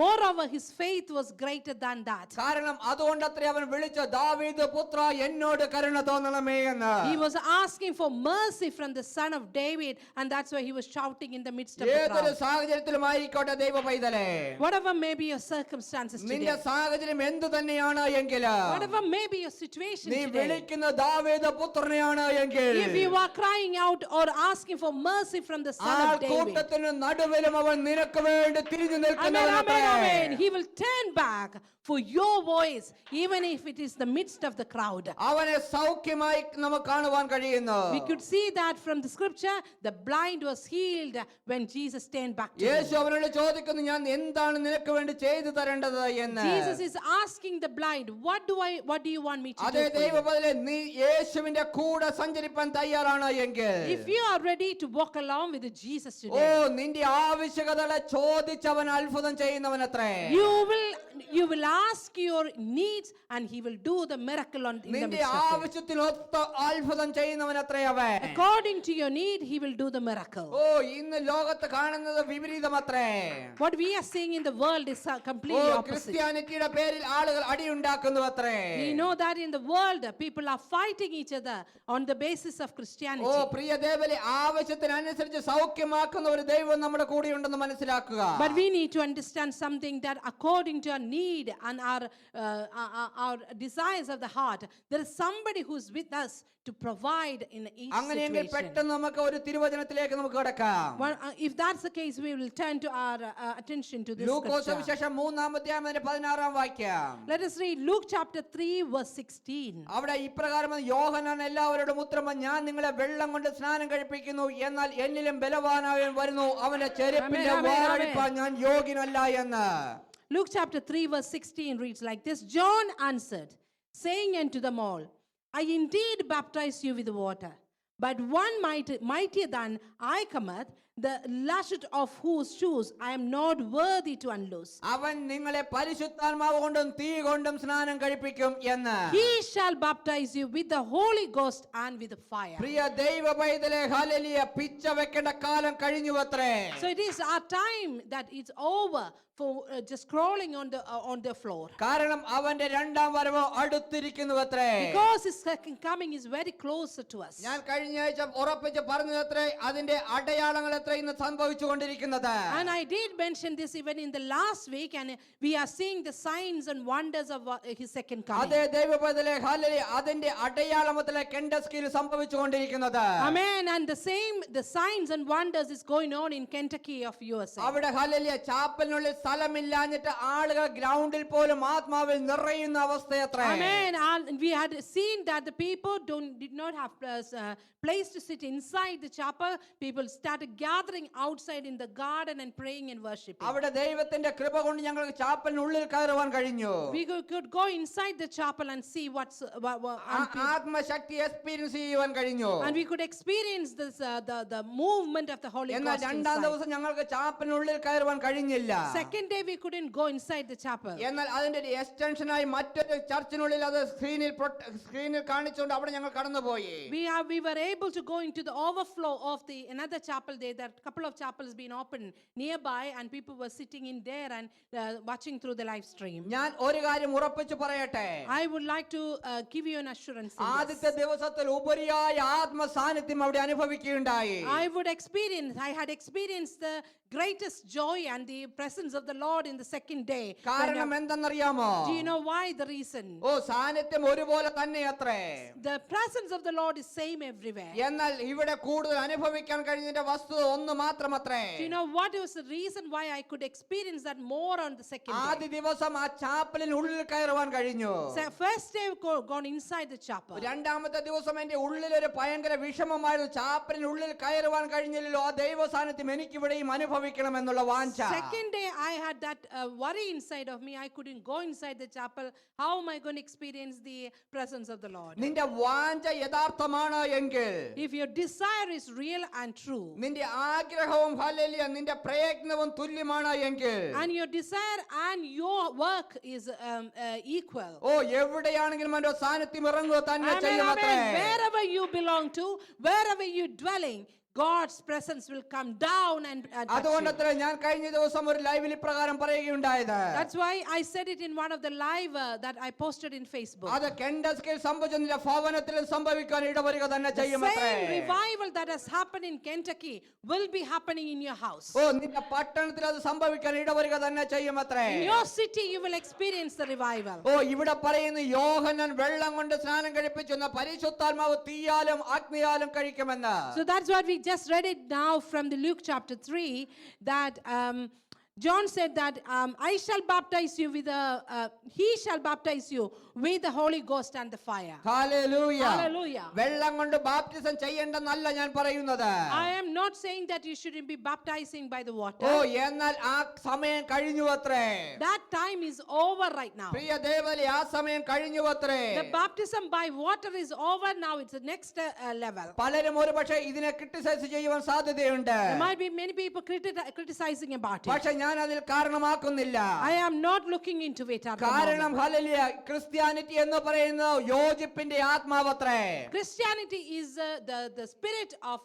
moreover, his faith was greater than that. കാരണം അതുകൊണ്ടത്രേ അവൻ വിളിച്ച ദാവീദ് പുത്ര എന്നോട് കരുണ തോന്നണമേ എന്ന്. He was asking for mercy from the son of David, and that's why he was shouting in the midst of the ഏതൊരു crowd. സാഹചര്യത്തിലുമായിക്കോട്ടെ ദൈവ പൈതലേ, Whatever may be your circumstances നിന്റെ today, സാഹചര്യം എന്തു തന്നെയാണ് എങ്കിൽ, whatever may be your situation നീ today, വിളിക്കുന്ന ദാവീദ് പുത്രനെയാണ് എങ്കിൽ, if you are crying out or asking for mercy from the son of David, കൂട്ടത്തിന് നടുവിലും അവൻ നിനക്ക് വേണ്ടി തിരിഞ്ഞു amen, നിൽക്കുന്നവനത്രേ. amen, amen, he will turn back for your voice, even if it is the midst of the crowd. അവനെ സൗഖ്യമായി നമുക്ക് കാണുവാൻ കഴിയുന്നു. We could see that from the scripture. The blind was healed when Jesus turned back to him. യേശു അവനോട് ചോദിക്കുന്നു, ഞാൻ എന്താണ് നിനക്ക് വേണ്ടി ചെയ്തു തരേണ്ടത് എന്ന്. Jesus is asking the blind, what do you want me to അതേ do for ദൈവ you? പൈതലേ, നീ യേശുവിന്റെ കൂടെ സഞ്ചരിപ്പാൻ തയ്യാറാണ് എങ്കിൽ, If you are ready to walk along with Jesus oh today, നിന്റെ ആവശ്യകതകളെ ചോദിച്ചവൻ അത്ഭുതം ചെയ്യുന്നവനത്രേ. you will ask your needs and he will do the miracle in the നിന്റെ midst of it. ആവശ്യത്തിനൊത്ത അത്ഭുതം ചെയ്യുന്നവനത്രേ അവൻ. According to your need, he will do the miracle. ഓ ഇന്ന് ലോകത്ത് കാണുന്നത് വിപരീതമത്രേ. What we are seeing in the world is oh completely opposite. ക്രിസ്ത്യാനിറ്റിയുടെ പേരിൽ ആളുകൾ അടിയുണ്ടാക്കുന്നു അത്രേ. We know that in the world, people are fighting each other on the basis of oh Christianity. പ്രിയ ദേവലി, ആവശ്യത്തിനനുസരിച്ച് സൗഖ്യമാക്കുന്ന ഒരു ദൈവം നമ്മുടെ കൂടെയുണ്ടെന്ന് മനസ്സിലാക്കുക. But we need to understand something, that according to our need and our desires of the heart, there is somebody who's with us to provide in each അങ്ങനെയെങ്കിൽ situation. പെട്ടെന്ന് നമുക്ക് ഒരു തിരുവചനത്തിലേക്ക് നമുക്ക് കടക്കാം. If that's the case, we will turn to our attention to this Lukose scripture. സുവിശേഷം 3-ാം വാക്യം. Let us read Luke chapter 3 verse 16. അവിടെ ഇപ്രകാരം യോഹന്നാൻ എല്ലാവരോടും ഉത്തരം, ഞാൻ നിങ്ങളെ വെള്ളം കൊണ്ട് സ്നാനം കഴിപ്പിക്കുന്നു, എന്നാൽ എന്നിലും ബലവാനായവൻ വരുന്നു, അവന്റെ ചെരുപ്പിന്റെ ആമേൻ, ആമേൻ, വാറടിപ്പാൻ ഞാൻ യോഗ്യനല്ല എന്ന്. Luke chapter 3 verse 16 reads like this. John answered, saying unto them all, I indeed baptize you with water, but one mightier than I cometh, the latchet of whose shoes I am not worthy to unloose. അവൻ നിങ്ങളെ പരിശുദ്ധാത്മാവ് കൊണ്ടും തീ കൊണ്ടും സ്നാനം കഴിപ്പിക്കും എന്ന്. He shall baptize you with the Holy Ghost and with fire. പ്രിയ ദൈവ പൈതലേ, ഹല്ലേലൂയ, പിച്ച വെക്കേണ്ട കാലം കഴിഞ്ഞുവത്രേ. So it is our time that it's over for just crawling on the floor. കാരണം അവന്റെ രണ്ടാം വരവ് അടുത്തിരിക്കുന്നുവത്രേ. Because his second coming is very closer to us. ഞാൻ കഴിഞ്ഞ ആഴ്ച ഉറപ്പിച്ച് പറഞ്ഞതത്രേ, അതിന്റെ അടയാളങ്ങൾ എത്ര ഇന്ന് സംഭവിച്ചുകൊണ്ടിരിക്കുന്നത്. And I did mention this even in the last week, and we are seeing the signs and wonders of his second coming. അതേ ദൈവ പൈതലേ, ഹല്ലേലൂയ, അതിന്റെ അടയാളമത്തിലെ കെൻഡസ്കിയിൽ സംഭവിച്ചുകൊണ്ടിരിക്കുന്നത്. Amen. And the signs and wonders is going on in Kentucky of USA. അവിടെ hallelujah, ചാപ്പലിനുള്ളിൽ സ്ഥലമില്ലാഞ്ഞിട്ട് ആളുകൾ ഗ്രൗണ്ടിൽ പോലും ആത്മാവിൽ നിറയുന്ന അവസ്ഥയത്രേ. Amen. And we had seen that the people did not have place to sit inside the chapel. People started gathering outside in the garden and praying and worshiping. അവിടെ ദൈവത്തിന്റെ കൃപ കൊണ്ട് ഞങ്ങൾക്ക് ചാപ്പലിനുള്ളിൽ കയറുവാൻ കഴിഞ്ഞു. We could go inside the chapel and see ആത്മശക്തി experience ചെയ്യുവാൻ കഴിഞ്ഞു. and we could experience this the movement of the Holy എന്നാൽ Ghost രണ്ടാം inside. ദിവസം ഞങ്ങൾക്ക് ചാപ്പലിനുള്ളിൽ കയറുവാൻ കഴിഞ്ഞില്ല. Second day we couldn't go inside the chapel. എന്നാൽ അതിന്റെ എക്സ്റ്റൻഷനായി മറ്റൊരു ചർച്ചിനുള്ളിൽ അത് സ്ക്രീനിൽ കാണിച്ചുകൊണ്ട് അവിടെ ഞങ്ങൾ കടന്നുപോയി. We were able to go into the overflow of another chapel there. That couple of chapels been opened nearby, and people were sitting in there and watching through the live stream. ഞാൻ ഒരു കാര്യം ഉറപ്പിച്ചു പറയട്ടെ. I would like to give you an assurance in ആദ്യത്തെ this. ദിവസത്തിൽ ഉപരിയായ ആത്മ സാന്നിധ്യം അവിടെ അനുഭവിക്കുകയുണ്ടായി. I had experienced the greatest joy and the presence of the Lord in the second day. കാരണം എന്തെന്നറിയാമോ? Do you know why? The reason? ഓ സാന്നിധ്യം ഒരുപോലെ തന്നെ അത്രേ. The presence of the Lord is same everywhere. എന്നാൽ ഇവിടെ കൂടുതൽ അനുഭവിക്കാൻ കഴിഞ്ഞതിന്റെ വസ്തുത ഒന്ന് മാത്രമത്രേ. Do you know what was the reason why I could experience that more on the second ആദ്യ day? ദിവസം ആ ചാപ്പലിന് ഉള്ളിൽ കയറുവാൻ കഴിഞ്ഞു. So first day gone inside the chapel. രണ്ടാമത്തെ ദിവസം എന്റെ ഉള്ളിൽ ഒരു ഭയങ്കര വിഷമമായിരുന്നു. ചാപ്പലിന് ഉള്ളിൽ കയറുവാൻ കഴിഞ്ഞില്ലല്ലോ, ആ ദൈവ സാന്നിധ്യം എനിക്കിവിടെയും അനുഭവിക്കണം എന്നുള്ള വാഞ്ച. Second day I had that worry inside of me. I couldn't go inside the chapel. How am I going to experience the presence of the Lord? നിന്റെ വാഞ്ച യഥാർത്ഥമാണ് എങ്കിൽ, If your desire is real and true, നിന്റെ ആഗ്രഹവും hallelujah നിന്റെ പ്രയത്നവും തുല്യമാണ് എങ്കിൽ and your desire and your work is equal. ഓ എവിടെയാണെങ്കിലും അവന്റെ സാന്നിധ്യം ഇറങ്ങുക തന്നെ Amen, ചെയ്യുമത്രേ. amen. Wherever you belong to, wherever you dwelling, God's presence will come down and touch you. അതുകൊണ്ടത്രേ ഞാൻ കഴിഞ്ഞ ദിവസം ഒരു ലൈവിൽ ഇപ്രകാരം പറയുകയുണ്ടായത്. That's why I said it in one of the live that I posted in Facebook. അത് കെൻഡസ്കിൽ സംഭവിച്ചില്ല, ഭവനത്തിലും സംഭവിക്കാൻ ഇടവരിക തന്നെ The ചെയ്യുമത്രേ. same revival that has happened in Kentucky will be happening in your house. ഓ നിന്റെ പട്ടണത്തിൽ അത് സംഭവിക്കാൻ ഇടവരിക തന്നെ ചെയ്യുമത്രേ. In your city you will experience the revival. ഓ ഇവിടെ പറയുന്നു യോഹന്നാൻ വെള്ളം കൊണ്ട് സ്നാനം കഴിപ്പിച്ചെന്ന പരിശുദ്ധാത്മാവ് തീയാലും അഗ്നിയാലും കഴിക്കുമെന്ന്. So that's what we just read it now from the Luke chapter 3 that John said that I shall baptize you with he shall baptize you with the Holy Ghost and the fire. Hallelujah. Hallelujah. വെള്ളം കൊണ്ട് baptism ചെയ്യേണ്ടെന്നല്ല ഞാൻ പറയുന്നത്. I am not saying that you shouldn't be baptizing by the water. ഓ എന്നാൽ ആ സമയം കഴിഞ്ഞു അത്രേ. That time is over right now. പ്രിയ ദേവലേ ആ സമയം കഴിഞ്ഞു അത്രേ. The baptism by water is over now. It's the next level. പലരും ഒരുപക്ഷേ ഇതിനെ ക്രിട്ടിസൈസ് ചെയ്യുവാൻ സാധ്യതയുണ്ട്. There might be many people criticizing about it. പക്ഷെ ഞാൻ അതിൽ കാരണമാക്കുന്നില്ല. I am not looking into it at the കാരണം moment. ഹല്ലേലൂയ ക്രിസ്ത്യാനിറ്റി എന്ന് പറയുന്നത് യോജിപ്പിന്റെ ആത്മാവത്രേ. Christianity is the spirit of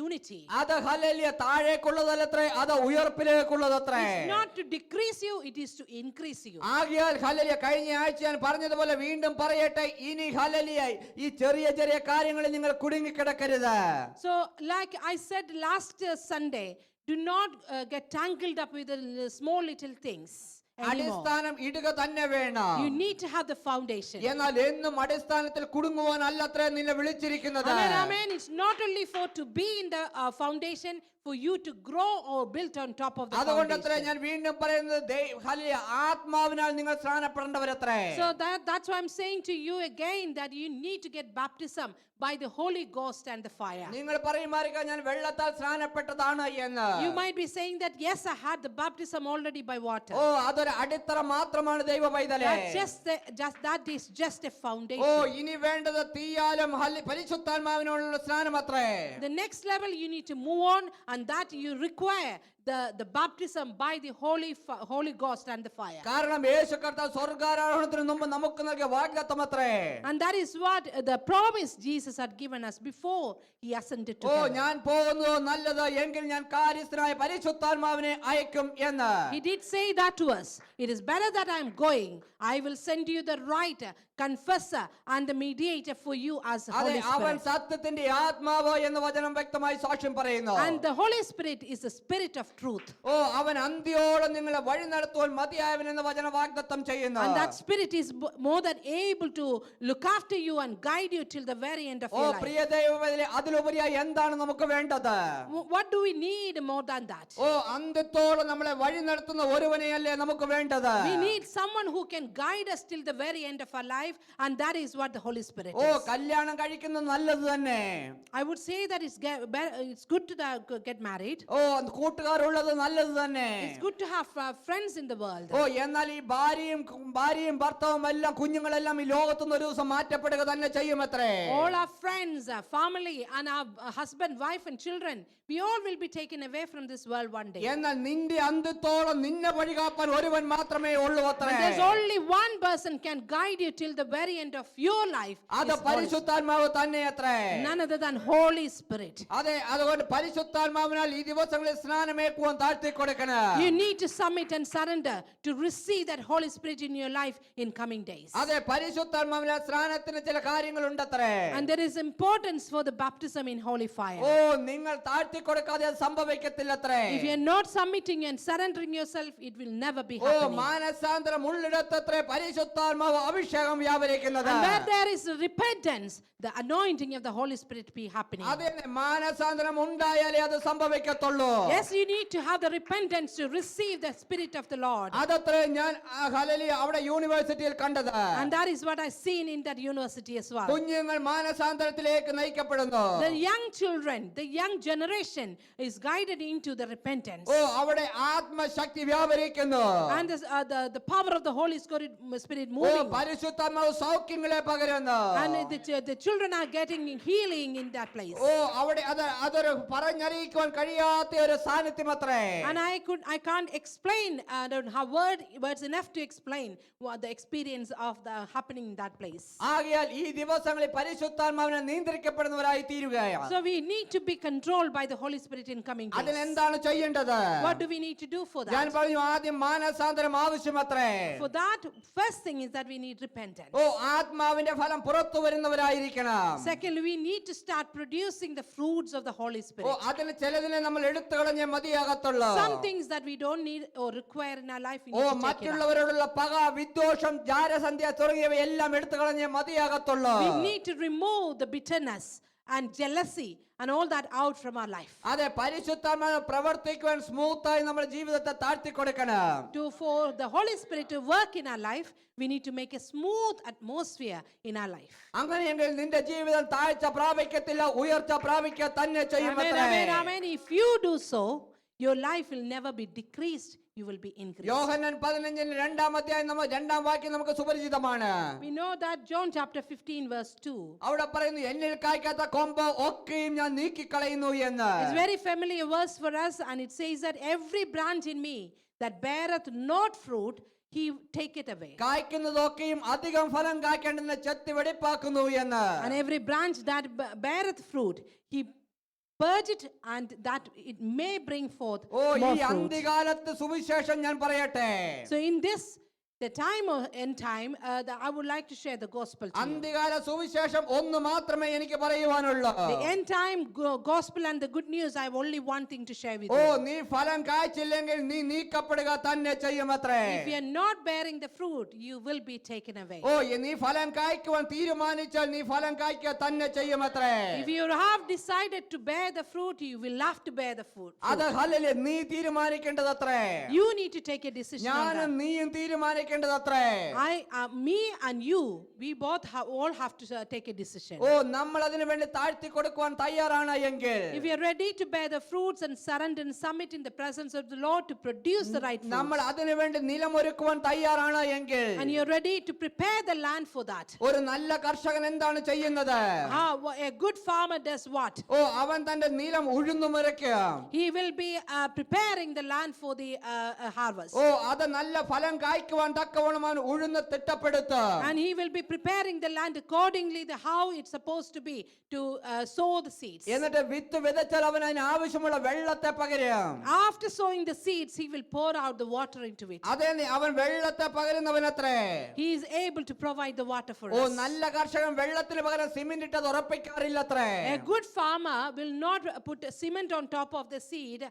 unity. അത് ഹല്ലേലൂയ താഴേക്കുള്ളതല്ലത്രേ, അത് ഉയർപ്പിലേക്കുള്ളതത്രേ. It's not to decrease you, it is to increase you. ആകയാൽ hallelujah കഴിഞ്ഞ ആഴ്ച ഞാൻ പറഞ്ഞതുപോലെ വീണ്ടും പറയട്ടെ, ഇനി ഹല്ലേലൂയ ഈ ചെറിയ ചെറിയ കാര്യങ്ങളിൽ നിങ്ങൾ കുടുങ്ങിക്കിടക്കരുത്. So like I said last Sunday, do not get tangled up with the small little things anymore. അടിസ്ഥാനം ഇടുക തന്നെ വേണം. You need to have the foundation. എന്നാൽ എന്നും അടിസ്ഥാനത്തിൽ കുടുങ്ങുവാൻ അല്ലത്രേ നിന്നെ വിളിച്ചിരിക്കുന്നത്. Amen, amen. It's not only for to be in the foundation, for you to grow or build on top of the അതുകൊണ്ടത്രേ foundation. ഞാൻ വീണ്ടും പറയുന്നത് ഹല്ലേലൂയ ആത്മാവിനാൽ നിങ്ങൾ സ്നാനപ്പെടേണ്ടവരത്രേ. So that's why I'm saying to you again that you need to get baptism by the Holy Ghost and the fire. നിങ്ങൾ പറയുമായിരിക്കാം ഞാൻ വെള്ളത്താൽ സ്നാനപ്പെട്ടതാണ് എന്ന്. You might be saying that yes, I had the baptism already by water. ഓ അതൊരു അടിത്തറ മാത്രമാണ് ദൈവ പൈതലേ. That is just a oh foundation. ഇനി വേണ്ടത് തീയാലും പരിശുദ്ധാത്മാവിനോടുള്ള സ്നാനമത്രേ. The next level you need to move on, and that you require the baptism by the Holy Ghost and the fire. കാരണം യേശു കർത്താവ് സ്വർഗ്ഗാരോഹണത്തിന് മുമ്പ് നമുക്ക് നൽകിയ വാഗ്ദത്തമത്രേ. And that is what the promise Jesus had given us before he ascended to oh heaven. ഞാൻ പോകുന്നത് നല്ലത്, എങ്കിൽ ഞാൻ കാര്യസ്ഥനായ പരിശുദ്ധാത്മാവിനെ അയക്കും എന്ന്. He did say that to us. It is better that I am going. I will send you the writer, confessor and the mediator for you as the അതെ, Holy അവൻ Spirit. സത്യത്തിന്റെ ആത്മാവ് എന്ന് വചനം വ്യക്തമായി സാക്ഷ്യം പറയുന്നു. And the Holy Spirit is the spirit of truth. ഓ അവൻ അന്ത്യോളം നിങ്ങളെ വഴി നടത്തുവാൻ മതിയായവൻ എന്ന് വചന വാഗ്ദത്തം ചെയ്യുന്നു. And that spirit is more than able to look after you and guide you till the very end of oh your life. പ്രിയ ദൈവമേ, അതിലുപരിയായി എന്താണ് നമുക്ക് വേണ്ടത്? What do we need more than that? ഓ അന്ത്യത്തോളം നമ്മളെ വഴി നടത്തുന്ന ഒരുവനെയല്ലേ നമുക്ക് വേണ്ടത്? We need someone who can guide us till the very end of our life, and that is what the Holy Spirit oh is. കല്യാണം കഴിക്കുന്നത് നല്ലത് തന്നെ. I would say that it's good to get married. ഓ കൂട്ടുകാരുള്ളത് നല്ലത് തന്നെ. It's good to have friends in the world. ഓ എന്നാൽ ഈ ഭാര്യയും ഭർത്താവും എല്ലാം കുഞ്ഞുങ്ങളെല്ലാം ഈ ലോകത്തുനിന്ന് ഒരു ദിവസം മാറ്റപ്പെടുക തന്നെ ചെയ്യുമത്രേ. All our friends, our family, and our husband, wife, and children, we all will be taken away from this world one day. എന്നാൽ നിന്റെ അന്ത്യത്തോളം നിന്നെ വഴികാപ്പാൻ ഒരുവൻ മാത്രമേ ഉള്ളൂ അത്രേ. But there's only one person can guide you till the very end of your life. അത് is Holy പരിശുദ്ധാത്മാവ് തന്നെ അത്രേ. Spirit. None other than Holy Spirit. അതെ, അതുകൊണ്ട് പരിശുദ്ധാത്മാവിനാൽ ഈ ദിവസങ്ങളിൽ സ്നാനമേക്കുവാൻ താഴ്ത്തി കൊടുക്കണം. You need to submit and surrender to receive that Holy Spirit in your life in coming days. അതെ, പരിശുദ്ധാത്മാവിനാൽ സ്നാനത്തിന് ചില കാര്യങ്ങളുണ്ടത്രേ. And there is importance for the baptism in holy fire. ഓ നിങ്ങൾ താഴ്ത്തി കൊടുക്കാതെ അത് സംഭവിക്കത്തില്ലത്രേ. If you are not submitting and surrendering yourself, it will never be oh happening. മാനസാന്തരം ഉള്ളിടത്തത്രേ പരിശുദ്ധാത്മാവ് അഭിഷേകം വ്യാപരിക്കുന്നത്. And where there is repentance, the anointing of the Holy Spirit be happening. അതെ, മാനസാന്തരം ഉണ്ടായാലേ അത് സംഭവിക്കത്തുള്ളൂ. Yes, you need need to have the repentance to receive the Spirit of the Lord. അതത്രേ ഞാൻ hallelujah അവിടെ യൂണിവേഴ്സിറ്റിയിൽ കണ്ടത്. And that is what I seen in that university as well. കുഞ്ഞുങ്ങൾ മാനസാന്തരത്തിലേക്ക് നയിക്കപ്പെടുന്നു. The young children, the young generation is guided into the repentance. ഓ അവിടെ ആത്മശക്തി വ്യാപരിക്കുന്നു. And the power of the Holy Spirit oh moving. പരിശുദ്ധാത്മാവ് സൗഖ്യങ്ങളെ പകരുന്നു. And the children are getting healing in that place. ഓ അവിടെ അതൊരു പറഞ്ഞറിയിക്കുവാൻ കഴിയാത്ത ഒരു സാന്നിധ്യമത്രേ. And I can't explain, I don't have words enough to explain what the experience of the happening in that place. ആകയാൽ ഈ ദിവസങ്ങളിൽ പരിശുദ്ധാത്മാവിനെ നിയന്ത്രിക്കപ്പെടുന്നവരായി തീരുകയാണ്. So we need to be controlled by the Holy Spirit in coming days. അതിനെന്താണ് ചെയ്യേണ്ടത്? What do we need to do for ഞാൻ that? പറഞ്ഞു ആദ്യം മാനസാന്തരം ആവശ്യമത്രേ. For that, first thing is that we need repentance. ഓ ആത്മാവിന്റെ ഫലം പുറത്തു വരുന്നവരായിരിക്കണം. Second, we need to start producing the fruits of the Holy oh Spirit. അതിന് ചിലതിനെ നമ്മൾ എടുത്തു കളഞ്ഞേ മതിയാകത്തുള്ളൂ. Some things that we don't need or require in our life, we oh need to take it out. മറ്റുള്ളവരോടുള്ള പക, വിദ്വേഷം, ജാരസന്ധ്യ തുടങ്ങിയവയെല്ലാം എടുത്തു കളഞ്ഞേ മതിയാകത്തുള്ളൂ. We need to remove the bitterness and jealousy and all that out from our life. അതെ പരിശുദ്ധാത്മാവ് പ്രവർത്തിക്കുവാൻ സ്മൂത്തായി നമ്മുടെ ജീവിതത്തെ താഴ്ത്തി കൊടുക്കണം. For the Holy Spirit to work in our life, we need to make a smooth atmosphere in our life. അങ്ങനെയെങ്കിൽ നിന്റെ ജീവിതം താഴ്ച പ്രാപിക്കത്തില്ല, ഉയർച്ച പ്രാപിക്കുക തന്നെ Amen, ചെയ്യുമത്രേ. amen, amen. If you do so, your life will never be decreased, you will be increased. യോഹന്നാൻ 15 രണ്ടാം അധ്യായം രണ്ടാം വാക്യം നമുക്ക് സുപരിചിതമാണ്. We know that John chapter 15 verse 2. അവിടെ പറയുന്നു എന്നിൽ കായ്ക്കാത്ത കൊമ്പ് ഒക്കെയും ഞാൻ നീക്കിക്കളയുന്നു എന്ന്. It's very familiar verse for us, and it says that every branch in me that beareth not fruit, he take it away. കായ്ക്കുന്നതൊക്കെയും അധികം ഫലം കായ്ക്കേണ്ടെന്ന് ചെത്തി വെടിപ്പാക്കുന്നു എന്ന്. And every branch that beareth fruit, he purge it, and that it may bring forth ഓ ഈ more fruit. അന്ത്യകാലത്ത് സുവിശേഷം ഞാൻ പറയട്ടെ. So in this, the time of end time, I would like to share the gospel to you. അന്ത്യകാല സുവിശേഷം ഒന്ന് മാത്രമേ എനിക്ക് പറയുവാനുള്ളൂ. The end time gospel and the good news, I have only one thing to share with oh you. നീ ഫലം കായ്ച്ചില്ലെങ്കിൽ നീ നീക്കപ്പെടുക തന്നെ ചെയ്യുമത്രേ. If you are not bearing the fruit, you will be taken away. ഓ നീ ഫലം കായ്ക്കുവാൻ തീരുമാനിച്ചാൽ നീ ഫലം കായ്ക്കുക തന്നെ ചെയ്യുമത്രേ. If you have decided to bear the fruit, you will have to bear the fruit. അത് ഹല്ലേലൂയ നീ തീരുമാനിക്കേണ്ടതത്രേ. You need to take a decision on ഞാനും that. നീയും തീരുമാനിക്കേണ്ടതത്രേ. Me and you, we both all have to take a decision. ഓ നമ്മൾ അതിനു വേണ്ടി താഴ്ത്തി കൊടുക്കുവാൻ തയ്യാറാണ് എങ്കിൽ, If you are ready to bear the fruits and surrender and submit in the presence of the Lord to produce the right നമ്മൾ fruits, അതിനു വേണ്ടി നിലമൊരുക്കുവാൻ തയ്യാറാണ് എങ്കിൽ, and you are ready to prepare the land for that, ഒരു നല്ല കർഷകൻ എന്താണ് ചെയ്യുന്നത്? a good farmer does what? ഓ അവൻ തന്റെ നിലം ഉഴുന്നുമുരയ്ക്കും. He will be preparing the land for the harvest. ഓ അത് നല്ല ഫലം കായ്ക്കുവാൻ തക്കവണ്ണം അവൻ ഉഴുന്ന് തിട്ടപ്പെടുത്തും. And he will be preparing the land accordingly how it's supposed to be to sow the seeds. എന്നിട്ട് വിത്ത് വിതച്ചാൽ അവൻ അതിന് ആവശ്യമുള്ള വെള്ളത്തെ പകരും. After sowing the seeds, he will pour out the water into it. അതെ അവൻ വെള്ളത്തെ പകരുന്നവനത്രേ. He is able to provide the water for oh us. നല്ല കർഷകൻ വെള്ളത്തിന് പകരം സിമന്റ് ഇട്ടത് ഉറപ്പിക്കാറില്ലത്രേ. A good farmer will not put cement on top of the seed.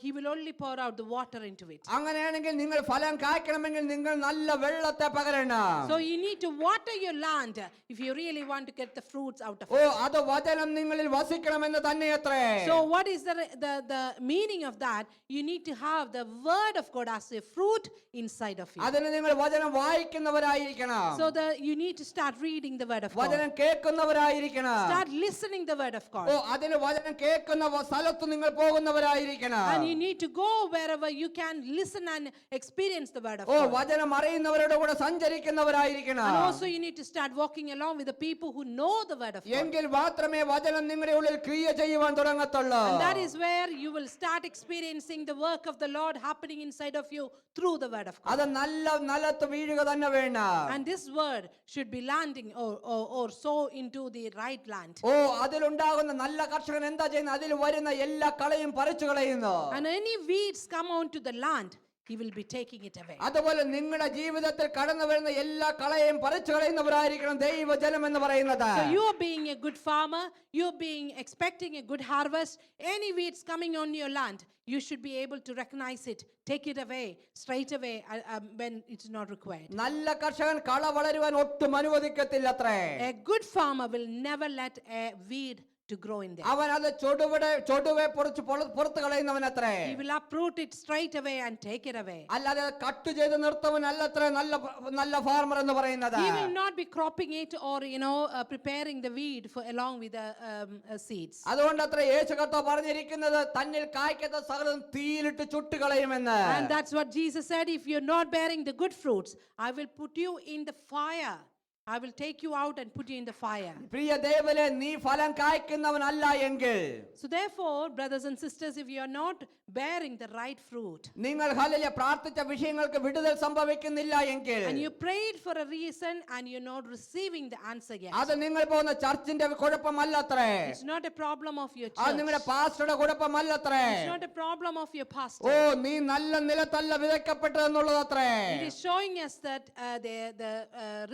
He will only pour out the water into it. അങ്ങനെയാണെങ്കിൽ നിങ്ങൾ ഫലം കായ്ക്കണമെങ്കിൽ നിങ്ങൾ നല്ല വെള്ളത്തെ പകരണം. So you need to water your land if you really want to get the fruits out of oh it. അത് വചനം നിങ്ങളിൽ വസിക്കണമെന്ന് തന്നെയത്രേ. So what is the meaning of that? You need to have the word of God as a fruit inside of you. അതിന് നിങ്ങൾ വചനം വായിക്കുന്നവരായിരിക്കണം. So you need to start reading the word of God. വചനം കേൾക്കുന്നവരായിരിക്കണം. Start listening the word of God. ഓ അതിന് വചനം കേൾക്കുന്ന സ്ഥലത്ത് നിങ്ങൾ പോകുന്നവരായിരിക്കണം. And you need to go wherever you can listen and experience the word of oh God. വചനം അറിയുന്നവരുടെ കൂടെ സഞ്ചരിക്കുന്നവരായിരിക്കണം. And also you need to start walking along with the people who know the word of God. എങ്കിൽ മാത്രമേ വചനം നിങ്ങളുടെ ഉള്ളിൽ ക്രിയ ചെയ്യുവാൻ തുടങ്ങത്തുള്ളൂ. And that is where you will start experiencing the work of the Lord happening inside of you through the word of God. അത് നല്ല നിലത്ത് വീഴുക തന്നെ വേണം. And this word should be landing or sow into the right land. ഓ അതിലുണ്ടാകുന്ന നല്ല കർഷകൻ എന്താ ചെയ്യുന്നത്? അതിൽ വരുന്ന എല്ലാ കളയും പറിച്ചു കളയുന്നു. And any weeds come onto the land, he will be taking it away. അതുപോലെ നിങ്ങളുടെ ജീവിതത്തിൽ കടന്നു വരുന്ന എല്ലാ കളയും പറിച്ചു കളയുന്നവരായിരിക്കണം ദൈവജനം എന്ന് പറയുന്നത്. So you are being a good farmer, you are being expecting a good harvest. Any weeds coming on your land, you should be able to recognize it, take it away straight away when it's not required. നല്ല കർഷകൻ കള വളരുവാൻ ഒട്ടും അനുവദിക്കത്തില്ലത്രേ. A good farmer will never let a weed to to grow in there. അവൻ അത് ചൊടുവെ പുറത്ത് കളയുന്നവനത്രേ. He will uproot it straight away and take it away. അല്ലാതെ cut ചെയ്ത് നിർത്തവനല്ലത്രേ നല്ല ഫാർമർ എന്ന് പറയുന്നത്. He will not be cropping it or preparing the weed for along with the seeds. അതുകൊണ്ടത്ര യേശു കർത്താവ് പറഞ്ഞിരിക്കുന്നത് തന്നിൽ കായ്ക്കാത്ത സകലതും തീയിലിട്ട് ചുട്ടുകളയുമെന്ന്. And that's what Jesus said, if you're not bearing the good fruits, I will put you in the fire. I will take you out and put you in the fire. പ്രിയ ദൈവമേ, നീ ഫലം കായ്ക്കുന്നവനല്ല എങ്കിൽ, So therefore, brothers and sisters, if you are not bearing the right fruit, നിങ്ങൾ hallelujah പ്രാർത്ഥിച്ച വിഷയങ്ങൾക്ക് വിടുതൽ സംഭവിക്കുന്നില്ല എങ്കിൽ, and you prayed for a reason and you're not receiving the answer yet, അത് നിങ്ങൾ പോകുന്ന ചർച്ചിന്റെ കുഴപ്പമല്ലത്രേ. it's not a problem of your അത് church. നിങ്ങളുടെ പാസ്റ്ററുടെ കുഴപ്പമല്ലത്രേ. It's not a problem of your oh, pastor. നീ നല്ല നിലത്തല്ല വിതയ്ക്കപ്പെട്ടതെന്നുള്ളതത്രേ. It is showing us that the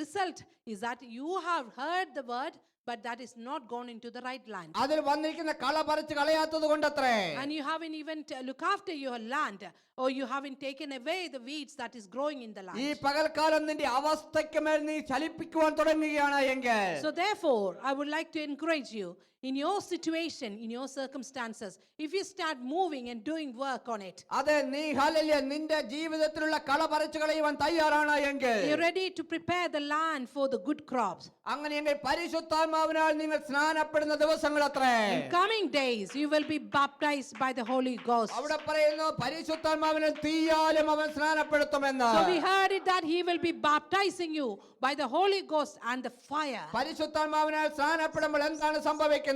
result is that you have heard the word, but that is not gone into the right land. അതിൽ വന്നിരിക്കുന്ന കള പറിച്ച് കളയാത്തത് കൊണ്ടത്രേ. And you haven't even look after your land, or you haven't taken away the weeds that is growing in the ഈ land. പകൽക്കാലം നിന്റെ അവസ്ഥയ്ക്ക് മേൽ നീ ചലിപ്പിക്കുവാൻ തുടങ്ങുകയാണ് എങ്കിൽ, So therefore, I would like to encourage you, in your situation, in your circumstances, if you start moving and doing work on it, അതെ, നീ ഹല്ലേലൂയ നിന്റെ ജീവിതത്തിലുള്ള കള പറിച്ച് കളയുവാൻ തയ്യാറാണ് എങ്കിൽ, you're ready to prepare the land for the good crops. അങ്ങനെയെങ്കിൽ പരിശുദ്ധാത്മാവിനാൽ നിങ്ങൾ സ്നാനപ്പെടുന്ന ദിവസങ്ങളത്രേ. In coming days, you will be baptized by the Holy Ghost. അവിടെ പറയുന്നു പരിശുദ്ധാത്മാവിനെ തീയാലും അവൻ സ്നാനപ്പെടുത്തുമെന്ന്. So we heard it that he will be baptizing you by the Holy Ghost and the fire. പരിശുദ്ധാത്മാവിനാൽ സ്നാനപ്പെടുമ്പോൾ എന്താണ് സംഭവിക്കുന്നത്?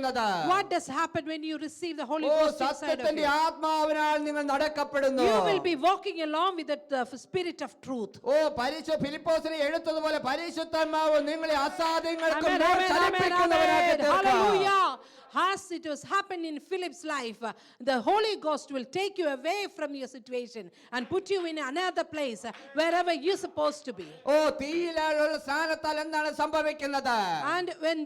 What does happen when you receive the Holy oh, Ghost inside of സത്യത്തിന്റെ you? ആത്മാവിനാൽ നിങ്ങൾ നടക്കപ്പെടുന്നു. You will be walking along with the spirit of truth. ഓ, ഫിലിപ്പോസിനെ എഴുത്തതുപോലെ പരിശുദ്ധാത്മാവ് നിങ്ങളെ അസാധ്യങ്ങൾക്ക് Amen, മേൽ amen, ചലിപ്പിക്കുന്നവനാക്കി amen. തീർക്കാം. Hallelujah. As it was happened in Philip's life, the Holy Ghost will take you away from your situation and put you in another place, wherever you're supposed to be. ഓ, തീയിലുള്ള സ്നാനത്താൽ എന്താണ് സംഭവിക്കുന്നത്? And when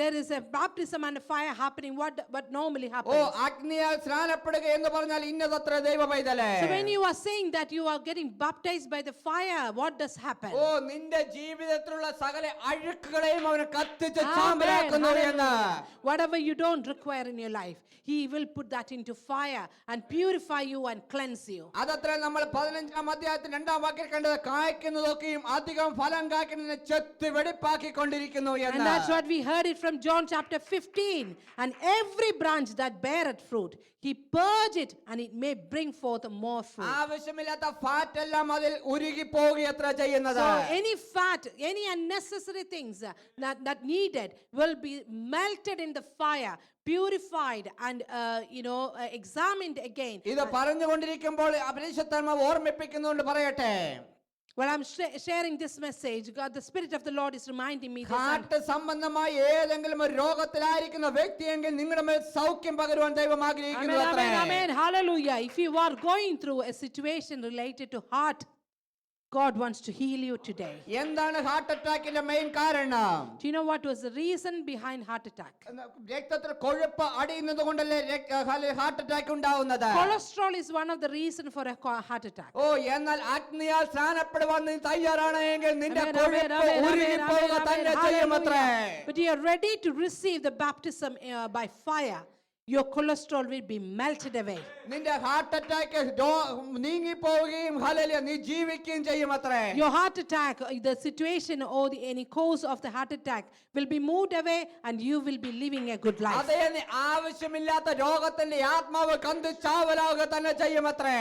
there is a baptism and a fire happening, what normally oh, happens? അഗ്നിയാൽ സ്നാനപ്പെടുക എന്ന് പറഞ്ഞാൽ ഇന്നതത്ര ദൈവ പൈതലേ. So when you are saying that you are getting baptized by the fire, what does happen? ഓ, നിന്റെ ജീവിതത്തിലുള്ള സകല അഴുക്കുകളെയും അവന് കത്തിച്ച് Amen. ചാമ്പലാക്കുന്നു എന്ന്. Whatever you don't require in your life, he will put that into fire and purify you and cleanse you. അതത്ര നമ്മൾ 15-ാം അധ്യായത്തിൽ 2-ാം വാക്യത്തിൽ കണ്ടത്, കായ്ക്കുന്നതൊക്കെയും അധികം ഫലം കായ്ക്കുന്നതിനെ ചെത്തി വെടിപ്പാക്കിക്കൊണ്ടിരിക്കുന്നു And എന്ന്. that's what we heard it from John chapter 15. And every branch that beareth fruit, he purge it and it may bring forth more fruit. ആവശ്യമില്ലാത്ത ഫാറ്റ് എല്ലാം അതിൽ ഉരുകി പോവുകയത്ര ചെയ്യുന്നത്. So any fat, any unnecessary things that needed will be melted in the fire, purified and examined again. ഇത് പറഞ്ഞുകൊണ്ടിരിക്കുമ്പോൾ പരിശുദ്ധാത്മാവ് ഓർമ്മിപ്പിക്കുന്നുകൊണ്ട് പറയട്ടെ. Well, I'm sharing this message. God, the Spirit of the Lord is reminding me this. കാട്ട് സംബന്ധമായി ഏതെങ്കിലും ഒരു രോഗത്തിലായിരിക്കുന്ന വ്യക്തിയെങ്കിൽ നിങ്ങളുടെ മേൽ സൗഖ്യം പകരുവാൻ ദൈവം ആഗ്രഹിക്കുന്നു. Amen, amen, amen. Hallelujah. If you are going through a situation related to heart, God wants to heal you today. എന്താണ് heart അറ്റാക്കിന്റെ main കാരണം? Do you know what was the reason behind heart attack? രക്തത്തിൽ കൊഴുപ്പ് അടിയുന്നത് കൊണ്ടല്ലേ heart attack ഉണ്ടാവുന്നത്. Cholesterol is one of the reason for a heart attack. ഓ, എന്നാൽ അഗ്നിയാൽ സ്നാനപ്പെടുവാൻ നീ തയ്യാറാണ് എങ്കിൽ നിന്റെ Amen, കൊഴുപ്പ് amen, amen, ഉരുകി amen, പോവുക amen, തന്നെ amen. ചെയ്യുമത്രേ. Hallelujah. But you are ready to receive the baptism by fire. Your cholesterol will be melted away. നിന്റെ ഹാർട്ട് അറ്റാക്ക് നീങ്ങി പോവുകയും ഹല്ലേലൂയ നീ ജീവിക്കുകയും ചെയ്യുമത്രേ. Your heart attack, the situation or any cause of the heart attack will be moved away and you will be living a good life. അതേ, നീ ആവശ്യമില്ലാത്ത രോഗത്തിന്റെ ആത്മാവ് കന്തു ചാവലാവുക തന്നെ ചെയ്യുമത്രേ.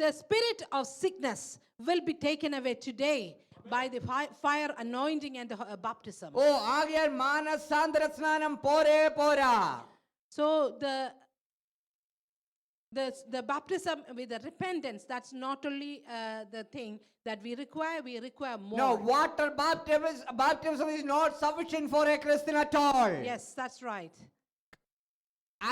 The spirit of sickness will be taken away today by the fire anointing and the baptism. ഓ, ആകയാൽ മാനസാന്തര സ്നാനം പോരാ. So the baptism with the repentance, that's not only the thing that we require more. No, water baptism is not sufficient for a Christian at all. Yes, that's right.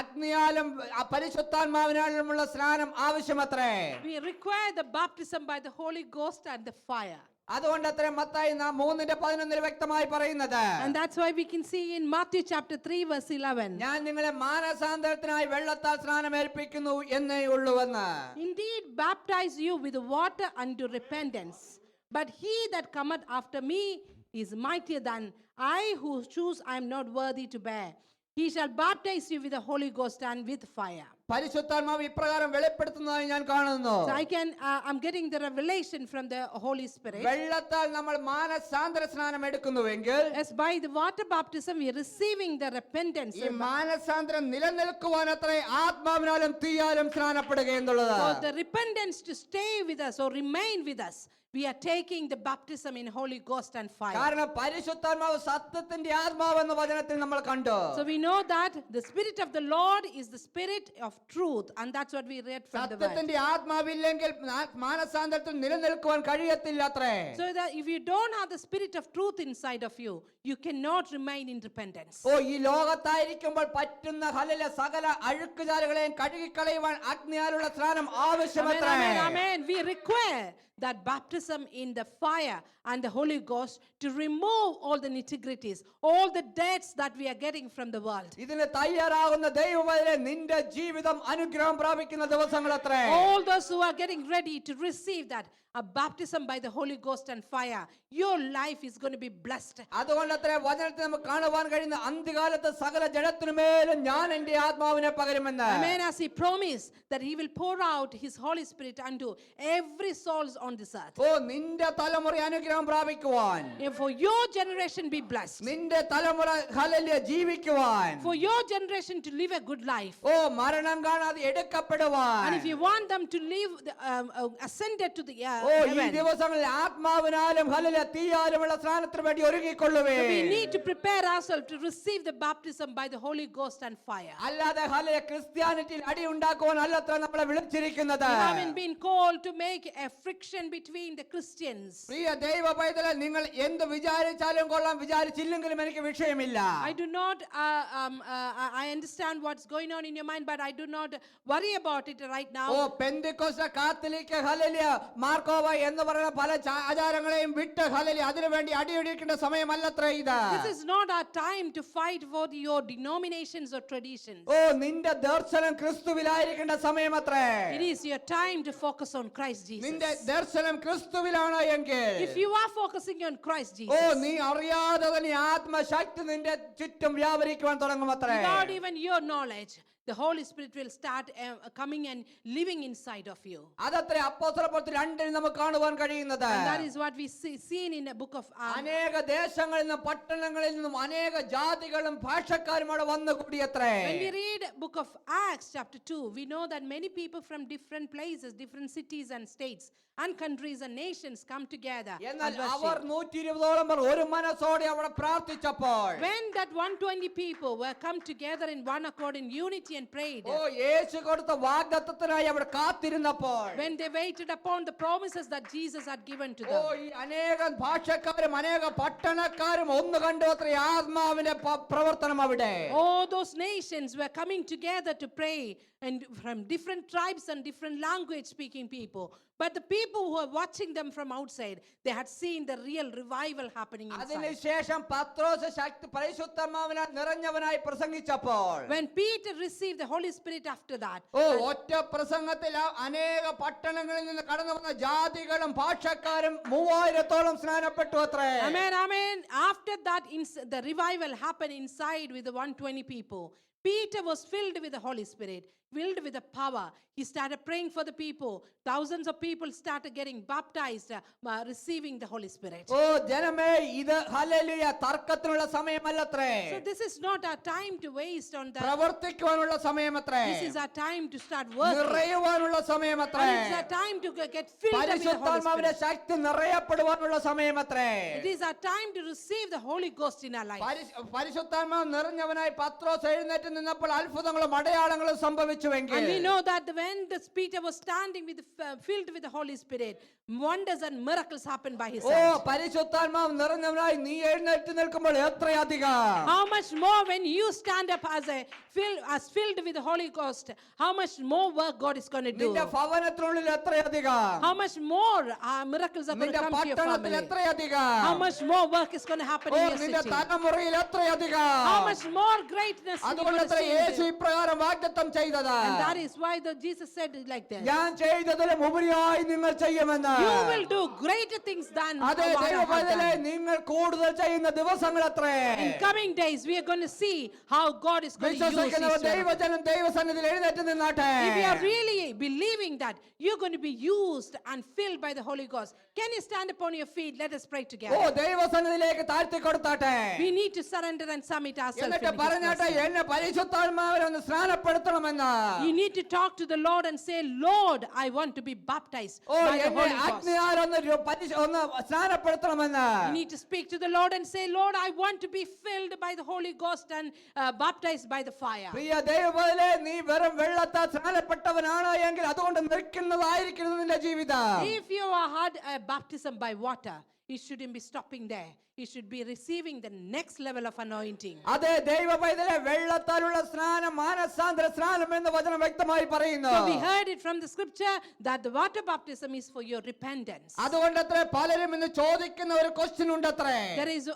അഗ്നിയാലും പരിശുദ്ധാത്മാവിനാലുമുള്ള സ്നാനം ആവശ്യമത്രേ. We require the baptism by the Holy Ghost and the fire. അതുകൊണ്ടത്രേ Mathai 3:11 വ്യക്തമായി പറയുന്നത്. And that's why we can see in Matthew chapter 3 verse 11. ഞാൻ നിങ്ങളെ മാനസാന്തരത്തിനായി വെള്ളത്താൽ സ്നാനം ഏൽപ്പിക്കുന്നു എന്നേ ഉള്ളുവെന്ന്. Indeed, baptize you with water unto repentance. But he that cometh after me is mightier than I, whose shoes I am not worthy to bear. He shall baptize you with the Holy Ghost and with fire. പരിശുദ്ധാത്മാവ് ഇപ്രകാരം വെളിപ്പെടുത്തുന്നതായി ഞാൻ കാണുന്നു. So I'm getting the revelation from the Holy Spirit. വെള്ളത്താൽ നമ്മൾ മാനസാന്തര സ്നാനം എടുക്കുന്നുവെങ്കിൽ, As by the water baptism we are receiving the repentance. ഈ മാനസാന്തരം നിലനിൽക്കുവാൻ അത്രേ ആത്മാവിനാലും തീയാലും സ്നാനപ്പെടുക എന്നുള്ളത്. For the repentance to stay with us or remain with us, we are taking the baptism in Holy Ghost and fire. കാരണം പരിശുദ്ധാത്മാവ് സത്യത്തിന്റെ ആത്മാവെന്ന വചനത്തിൽ നമ്മൾ കണ്ടു. So we know that the Spirit of the Lord is the Spirit of truth, and that's what we read from the word. സത്യത്തിന്റെ ആത്മാവില്ലെങ്കിൽ മാനസാന്തരത്തിൽ നിലനിൽക്കുവാൻ കഴിയത്തില്ലത്രേ. So that if you don't have the Spirit of truth inside of you, you cannot remain in repentance. ഓ, ഈ ലോകത്തായിരിക്കുമ്പോൾ പറ്റുന്ന hallelujah സകല അഴുക്കുചാലുകളെയും കഴുകിക്കളയുവാൻ അഗ്നിയാലുള്ള സ്നാനം Amen, ആവശ്യമത്രേ. amen, amen. We require that baptism in the fire and the Holy Ghost to remove all the nitty-gritties, all the debts that we are getting from the world. ഇതിന് തയ്യാറാകുന്ന ദൈവമേ, നിന്റെ ജീവിതം അനുഗ്രഹം പ്രാപിക്കുന്ന ദിവസങ്ങളത്രേ. All those who are getting ready to receive that a baptism by the Holy Ghost and fire, your life is going to be blessed. അതുകൊണ്ടത്രേ വചനത്തിൽ നമുക്ക് കാണുവാൻ കഴിയുന്ന അന്ത്യകാലത്ത് സകല ജഡത്തിനുമേലും ഞാൻ എൻ്റെ ആത്മാവിനെ പകരുമെന്ന്. Amen. As he promised that he will pour out his Holy Spirit unto every souls on this earth. ഓ, നിന്റെ തലമുറ അനുഗ്രഹം പ്രാപിക്കുവാൻ, And for your generation be blessed. നിന്റെ തലമുറ ഹല്ലേലൂയ ജീവിക്കുവാൻ, For your generation to live a good life. ഓ മരണം കാണാതെ എടുക്കപ്പെടുവാൻ, And if you want them to live ascended to the ഓ ഈ heaven, ദിവസങ്ങളിൽ ആത്മാവിനാലും ഹല്ലേലൂയ തീയാലുമുള്ള സ്നാനത്തിന് വേണ്ടി ഒരുങ്ങിക്കൊള്ളുവേ. we need to prepare ourselves to receive the baptism by the Holy Ghost and fire. അല്ലാതെ hallelujah ക്രിസ്ത്യാനിറ്റിയിൽ അടി ഉണ്ടാക്കുവാൻ അല്ലത്ര നമ്മളെ വിളിച്ചിരിക്കുന്നത്. We haven't been called to make a friction between the Christians. പ്രിയ ദൈവ പൈതലേ, നിങ്ങൾ എന്ത് വിചാരിച്ചാലും കൊള്ളാം, വിചാരിച്ചില്ലെങ്കിലും എനിക്ക് വിഷയമില്ല. I do not, I understand what's going on in your mind, but I do not worry about it right oh, now. പെന്തിക്കോസ്ത Catholic hallelujah മാർക്കോവ എന്ന് പറയുന്ന പല ആചാരങ്ങളെയും വിട്ട് ഹല്ലേലൂയ അതിനുവേണ്ടി അടിയൊടിക്കേണ്ട സമയമല്ലത്രേ ഇത്. This is not our time to fight for your denominations or traditions. ഓ, നിന്റെ ദർശനം ക്രിസ്തുവിലായിരിക്കേണ്ട സമയമത്രേ. It is your time to focus on Christ Jesus. നിന്റെ ദർശനം ക്രിസ്തുവിലാണ് എങ്കിൽ, If you are focusing on Christ oh Jesus, നീ അറിയാതെ തന്നെ ആത്മശക്തി നിന്റെ ചുറ്റും വ്യാപരിക്കുവാൻ തുടങ്ങുമത്രേ. without even your knowledge, the Holy Spirit will start coming and living inside of you. അതത്രേ അപ്പോസ്തലപ്രവൃത്തി 2 നമുക്ക് കാണുവാൻ കഴിയുന്നത്. And that is what we seen in the book of Acts. അനേക ദേശങ്ങളിൽ നിന്നും പട്ടണങ്ങളിൽ നിന്നും അനേക ജാതികളും ഭാഷക്കാരും അവിടെ വന്നു കൂടിയത്രേ. When we read book of Acts chapter 2, we know that many people from different places, different cities and states and countries and nations come together എന്നാൽ and അവർ worship. 120ഓളം പേർ ഒരു മനസ്സോടെ അവിടെ പ്രാർത്ഥിച്ചപ്പോൾ, When that 120 people were come together in one accord in unity and prayed, ഓ യേശു കൊടുത്ത വാഗ്ദത്തത്തിനായി അവിടെ കാത്തിരുന്നപ്പോൾ, when they waited upon the promises that Jesus had given to oh them, ഈ അനേക ഭാഷക്കാരും അനേക പട്ടണക്കാരും ഒന്ന് കണ്ടു അത്രേ ആത്മാവിന്റെ പ്രവർത്തനം അവിടെ. all those nations were coming together to pray, and from different tribes and different language speaking people. But the people who were watching them from outside, they had seen the real revival happening inside. അതിനുശേഷം പത്രോസ് ശക്തി പരിശുദ്ധാത്മാവിനാൽ നിറഞ്ഞവനായി പ്രസംഗിച്ചപ്പോൾ, When Peter received the Holy Spirit after that, ഓ ഒറ്റ പ്രസംഗത്തിൽ അനേക പട്ടണങ്ങളിൽ നിന്ന് കടന്നു വന്ന ജാതികളും ഭാഷക്കാരും 3000ഓളം സ്നാനപ്പെട്ടു അത്രേ. amen, amen. After that, the revival happened inside with the 120 people. Peter was filled with the Holy Spirit, filled with the power. He started praying for the people. Thousands of people started getting baptized, receiving the Holy Spirit. ഓ ജനമേ, ഇത് hallelujah തർക്കത്തിനുള്ള സമയമല്ലത്രേ. So this is not our time to waste on that. പ്രവർത്തിക്കുവാനുള്ള സമയമത്രേ. This is our time to start working. നിറയുവാനുള്ള സമയമത്രേ. And it's our time to get filled up with the Holy പരിശുദ്ധാത്മാവിന്റെ Spirit. ശക്തി നിറയപ്പെടുവാനുള്ള സമയമത്രേ. It is our time to receive the Holy Ghost in our life. പരിശുദ്ധാത്മാവ് നിറഞ്ഞവനായി പത്രോസ് എഴുന്നേറ്റ് നിന്നപ്പോൾ അത്ഭുതങ്ങളും അടയാളങ്ങളും സംഭവിച്ചുവെങ്കിൽ, And we know that when Peter was standing filled with the Holy Spirit, wonders and miracles happened by his oh hand. പരിശുദ്ധാത്മാവ് നിറഞ്ഞവനായി നീ എഴുന്നേറ്റ് നിൽക്കുമ്പോൾ എത്രയധികം, How much more when you stand up as filled with the Holy Ghost, how much more work God is going to do. നിന്റെ ഭവനത്തിനുള്ളിൽ എത്രയധികം, How much more miracles are going to നിന്റെ come to your പട്ടണത്തിൽ family. എത്രയധികം, How much more work is going to happen oh in your നിന്റെ city. തലമുറയിൽ എത്രയധികം. How much more greatness you will അതുകൊണ്ടത്ര Yeshu see. ഇപ്രകാരം വാഗ്ദത്തം ചെയ്തത്. And that is why Jesus said it like this. ഞാൻ ചെയ്തതിലും ഉപരിയായി നിങ്ങൾ ചെയ്യുമെന്ന്. You will do greater things than അതെ, what I have ദൈവപൈതലേ, done. നിങ്ങൾ കൂടുതൽ ചെയ്യുന്ന ദിവസങ്ങൾ അത്രേ. In coming days, we are going to see how God is going to use വിശ്വസിക്കുന്നവർ His servant. ദൈവജനം ദൈവസന്നിധിയിൽ എഴുന്നേറ്റ് നിന്നാട്ടെ. If you are really believing that you're going to be used and filled by the Holy Ghost, can you stand upon your feet? Let us pray oh, together. ദൈവസന്നിധിയിലേക്ക് താഴ്ത്തി കൊടുത്താട്ടെ. We need to surrender and submit ourselves. എന്നിട്ട് in His പറഞ്ഞാട്ടെ, presence. എന്നെ പരിശുദ്ധാത്മാവിനെ സ്നാനപ്പെടുത്തണമെന്ന്. You need to talk to the Lord and say, Lord, I want to be baptized oh, by the എന്നെ Holy Ghost. അഗ്നിയാൽ ഒന്ന് സ്നാനപ്പെടുത്തണമെന്ന്. You need to speak to the Lord and say, Lord, I want to be filled by the Holy Ghost and baptized by the fire. പ്രിയ ദൈവപൈതലേ, നീ വെറും വെള്ളത്താൽ സ്നാനപ്പെട്ടവനാണ് എങ്കിൽ അതുകൊണ്ട് നിൽക്കുന്നതായിരിക്കണം നിന്റെ ജീവിതം. If you had a baptism by water, you shouldn't be stopping there. You should be receiving the next level of anointing. അതെ, ദൈവപൈതലേ, വെള്ളത്താലുള്ള സ്നാനം മാനസാന്തര സ്നാനം എന്ന് വചനം വ്യക്തമായി പറയുന്നു. So we heard it from the scripture that the water baptism is for your repentance. അതുകൊണ്ടത്രേ പലരും ഇന്ന് ചോദിക്കുന്ന ഒരു ക്വസ്റ്റ്യൻ ഉണ്ടത്രേ. There is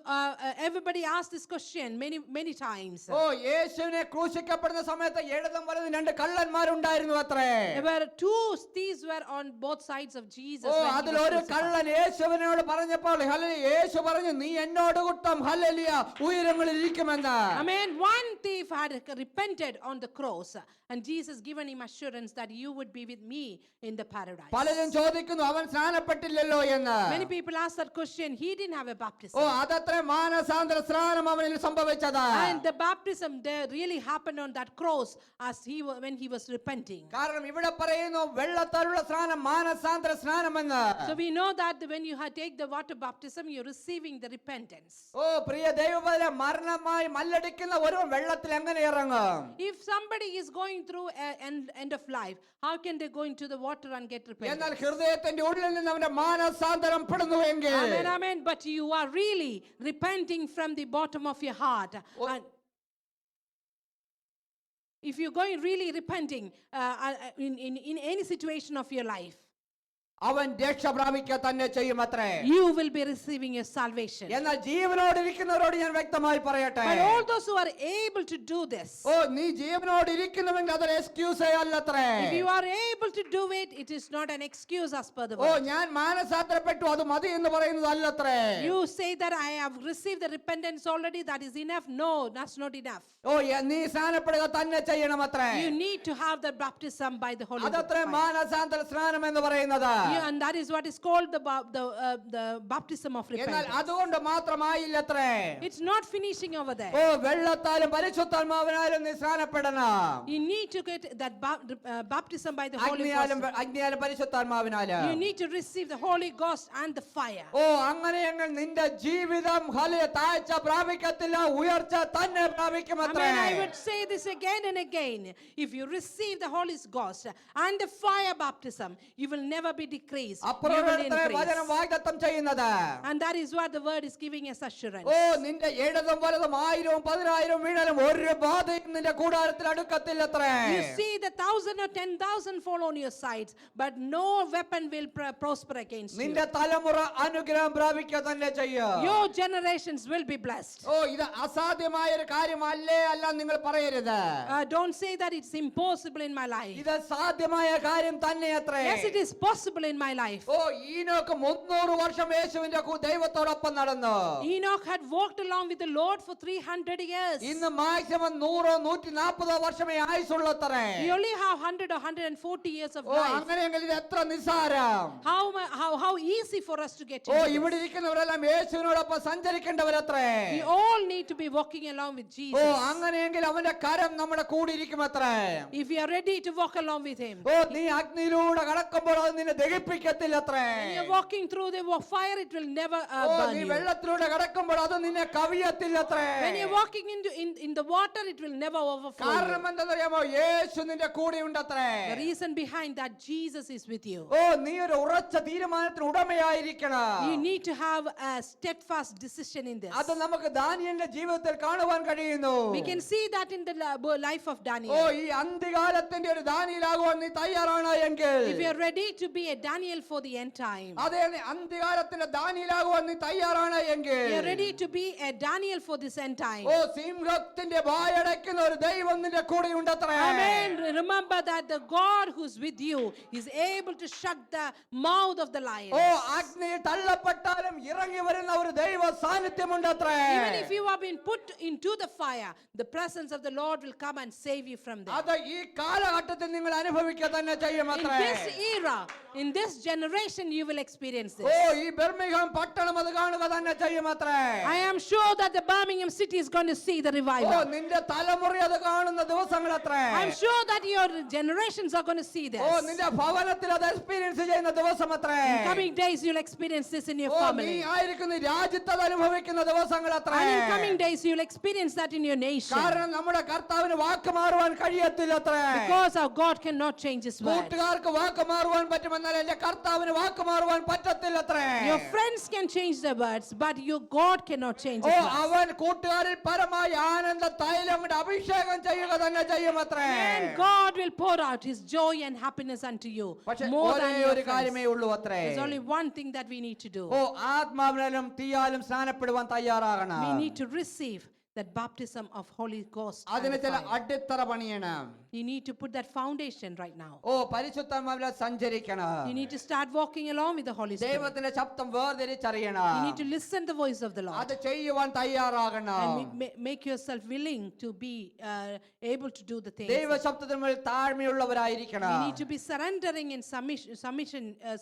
everybody asked this question many times. Oh, യേശുവിനെ ക്രൂശിക്കപ്പെടുന്ന സമയത്ത് ഇടതും വലതും രണ്ട് കള്ളന്മാരുണ്ടായിരുന്നു അത്രേ. There were two thieves were on both sides of Jesus. Oh, when he അതിൽ was ഒരു crucified. കള്ളൻ യേശുവിനോട് പറഞ്ഞപ്പോൾ യേശു പറഞ്ഞു, നീ എന്നോട് കൂട്ടം ഹല്ലേലൂയ ഉയരങ്ങളിൽ ഇരിക്കുമെന്ന്. Amen. One thief had repented on the cross, and Jesus given him assurance that you would be with me in the paradise. പലരും ചോദിക്കുന്നു, അവൻ സ്നാനപ്പെട്ടില്ലല്ലോ എന്ന്. Many people ask that question. He didn't have a baptism. ഓ, അതത്രേ മാനസാന്തര സ്നാനം അവനിൽ സംഭവിച്ചത്. And the baptism there really happened on that cross as when he was repenting. കാരണം ഇവിടെ പറയുന്നു വെള്ളത്താലുള്ള സ്നാനം മാനസാന്തര സ്നാനമെന്ന്. So we know that when you take the water baptism, you're receiving the repentance. ഓ, പ്രിയ ദൈവപൈതലേ, മരണമായി മല്ലടിക്കുന്ന ഒരു വെള്ളത്തിൽ എങ്ങനെ ഇറങ്ങും? If somebody is going through an end of life, how can they go into the water and get എന്നാൽ repentance? ഹൃദയത്തിന്റെ ഉള്ളിൽ നിന്ന് അവന്റെ മാനസാന്തരം പെടുന്നുവെങ്കിൽ, Amen, amen. But you are really repenting from the bottom of your heart. And if you're going really repenting in any situation of your life, അവൻ രക്ഷ പ്രാപിക്കുക തന്നെ ചെയ്യുമത്രേ. you will be receiving your salvation. എന്നാൽ ജീവനോട് ഇരിക്കുന്നവരോട് ഞാൻ വ്യക്തമായി പറയട്ടെ, But all those who are able to do this, ഓ, നീ ജീവനോട് ഇരിക്കുന്നുവെങ്കിൽ അതൊരു എക്സ്ക്യൂസേ അല്ലത്രേ. if you are able to do it, it is not an excuse as per the oh, word. ഞാൻ മാനസാന്തരപ്പെട്ടു അത് മതി എന്ന് പറയുന്നത് അല്ലത്രേ. You say that I have received the repentance already, that is enough. No, that's not enough. ഓ, നീ സ്നാനപ്പെടുക തന്നെ ചെയ്യണമത്രേ. You need to have the baptism by the Holy അതത്രേ Ghost. മാനസാന്തര സ്നാനം എന്ന് പറയുന്നത്. And that is what is called the baptism of എന്നാൽ repentance. അതുകൊണ്ട് മാത്രമായില്ലത്രേ. It's not finishing over there. ഓ, വെള്ളത്താലും പരിശുദ്ധാത്മാവിനാലും നീ സ്നാനപ്പെടണം. You need to get that baptism by the Holy അഗ്നിയാലും Ghost. പരിശുദ്ധാത്മാവിനാലും. You need to receive the Holy Ghost and the fire. ഓ, അങ്ങനെയെങ്കിൽ നിന്റെ ജീവിതം താഴ്ച പ്രാപിക്കത്തില്ല, ഉയർച്ച തന്നെ പ്രാപിക്കുമത്രേ. Amen. I would say this again and again. If you receive the Holy Ghost and the fire baptism, you will never be decreased. You will അപ്രകാരമത്രേ increase. വചനം വാഗ്ദത്തം ചെയ്യുന്നത്. And that is what the word is giving us assurance. ഓ, നിന്റെ ഇടതും വലതും 1000 10,000 വീണാലും ഒരു ബാധയും നിന്റെ കൂടാരത്തിൽ അടുക്കത്തില്ലത്രേ. You see the 1,000 or 10,000 fall on your sides, but no weapon will prosper against you. നിന്റെ തലമുറ അനുഗ്രഹം പ്രാപിക്കുക തന്നെ ചെയ്യും. Your generations will be blessed. ഓ, ഇത് അസാധ്യമായ ഒരു കാര്യമല്ലേ അല്ല നിങ്ങൾ പറയരുത്. Don't say that it's impossible in my life. ഇത് സാധ്യമായ കാര്യം തന്നെയത്രേ. Yes, it is possible in my life. ഓ, ഈനോക്ക് 300 വർഷം യേശുവിന്റെ ദൈവത്തോടൊപ്പം നടന്നു. Enoch had walked along with the Lord for 300 years. ഇന്ന് മാക്സിമം 100 140 വർഷമേ ആയുസുള്ളത്രേ. We only have 100 or 140 years of oh, life. അങ്ങനെയെങ്കിൽ ഇത് എത്ര നിസ്സാരം. How easy for us to get oh, into ഇവിടെ this. ഇരിക്കുന്നവരെല്ലാം യേശുവിനോടൊപ്പം സഞ്ചരിക്കേണ്ടവരത്രേ. We all need to be walking along with oh, Jesus. അങ്ങനെയെങ്കിൽ അവന്റെ കരം നമ്മുടെ കൂടെ ഇരിക്കുമത്രേ. If we are ready to walk along with him. ഓ, നീ അഗ്നിയിലൂടെ കടക്കുമ്പോൾ അത് നിന്നെ ദഹിപ്പിക്കത്തില്ലത്രേ. When you're walking through the fire, it will never oh, burn നീ you. വെള്ളത്തിലൂടെ കടക്കുമ്പോൾ അത് നിന്നെ കവിയത്തില്ലത്രേ. When you're walking in the water, it will never overflow കാരണം you. എന്താണെന്നറിയാമോ? യേശു നിന്റെ കൂടെ ഉണ്ടത്രേ. The reason behind that, Jesus is with you. ഓ, നീ ഒരു ഉറച്ച തീരുമാനം തീരുമാനത്തിന് ഉടമയായിരിക്കണം. You need to have a steadfast decision in this. അത് നമുക്ക് ദാനിയേലിന്റെ ജീവിതത്തിൽ കാണുവാൻ കഴിയുന്നു. We can see that in the life of oh, Daniel. ഈ അന്ത്യകാലത്തിന്റെ ഒരു ദാനിയേലാകുവാൻ നീ തയ്യാറാണ് എങ്കിൽ, If you are ready to be a Daniel for the end time, അതെ, അന്ത്യകാലത്തിന്റെ ദാനിയേലാകുവാൻ നീ തയ്യാറാണ് എങ്കിൽ, you are ready to be a Daniel for this end time. ഓ, സിംഹത്തിന്റെ വായടയ്ക്കുന്ന ഒരു ദൈവം നിന്റെ കൂടെ ഉണ്ടത്രേ. Amen. Remember that the God who's with you is able to shut the mouth of the lion. ഓ, അഗ്നിയിൽ തള്ളപ്പെട്ടാലും ഇറങ്ങി വരുന്ന ഒരു ദൈവ സാന്നിധ്യമുണ്ടത്രേ. Even if you have been put into the fire, the presence of the Lord will come and save you from there. അത് ഈ കാലഘട്ടത്തിൽ നിങ്ങൾ അനുഭവിക്കുക തന്നെ In ചെയ്യുമത്രേ. this era, in this generation, you will experience oh, this. ഈ Birmingham പട്ടണം അത് കാണുക തന്നെ ചെയ്യുമത്രേ. I am sure that the Birmingham city is going to see the oh, revival. നിന്റെ തലമുറ അത് കാണുന്ന ദിവസങ്ങളത്രേ. I'm sure that your generations are going to see this. ഓ, നിന്റെ ഭവനത്തിൽ അത് എക്സ്പീരിയൻസ് ചെയ്യുന്ന ദിവസമത്രേ. In coming days, you'll experience this in your ഓ, നീ family. ആയിരിക്കുന്ന രാജ്യത്ത് അത് അനുഭവിക്കുന്ന ദിവസങ്ങളത്രേ. And in coming days, you'll experience that in your nation. കാരണം നമ്മുടെ കർത്താവിന് വാക്ക് മാറുവാൻ കഴിയത്തില്ലത്രേ. Because our God cannot change His word. കൂട്ടുകാർക്ക് വാക്ക് മാറുവാൻ പറ്റുമെന്നാൽ എന്റെ കർത്താവിന് വാക്ക് മാറുവാൻ പറ്റത്തില്ലത്രേ. Your friends can change their words, but your God cannot change oh, His words. അവൻ കൂട്ടുകാരിൽ പരമായ ആനന്ദ തൈലം കൊണ്ട് അഭിഷേകം ചെയ്യുക തന്നെ ചെയ്യുമത്രേ. And God will pour out His joy and happiness unto you പക്ഷേ more than ഒരേ your ഒരു friends. കാര്യമേ ഉള്ളൂ അത്രേ. There's only one thing that we need to do. ഓ, ആത്മാവിനാലും തീയാലും സ്നാനപ്പെടുവാൻ തയ്യാറാകണം. We need to receive that baptism of Holy Ghost. and അതിന് ചില fire. അടിത്തറ പണിയണം. You need to put that foundation right now. ഓ, പരിശുദ്ധാത്മാവിൽ സഞ്ചരിക്കണം. You need to start walking along with the Holy Spirit. ദൈവത്തിന്റെ ശബ്ദം വേർതിരിച്ചറിയണം. You need to listen the voice of the Lord. അത് ചെയ്യുവാൻ തയ്യാറാകണം. And make yourself willing to be able to do the things. ദൈവ ശബ്ദത്തിന് മുന്നിൽ താഴ്മയുള്ളവരായിരിക്കണം. You need to be surrendering and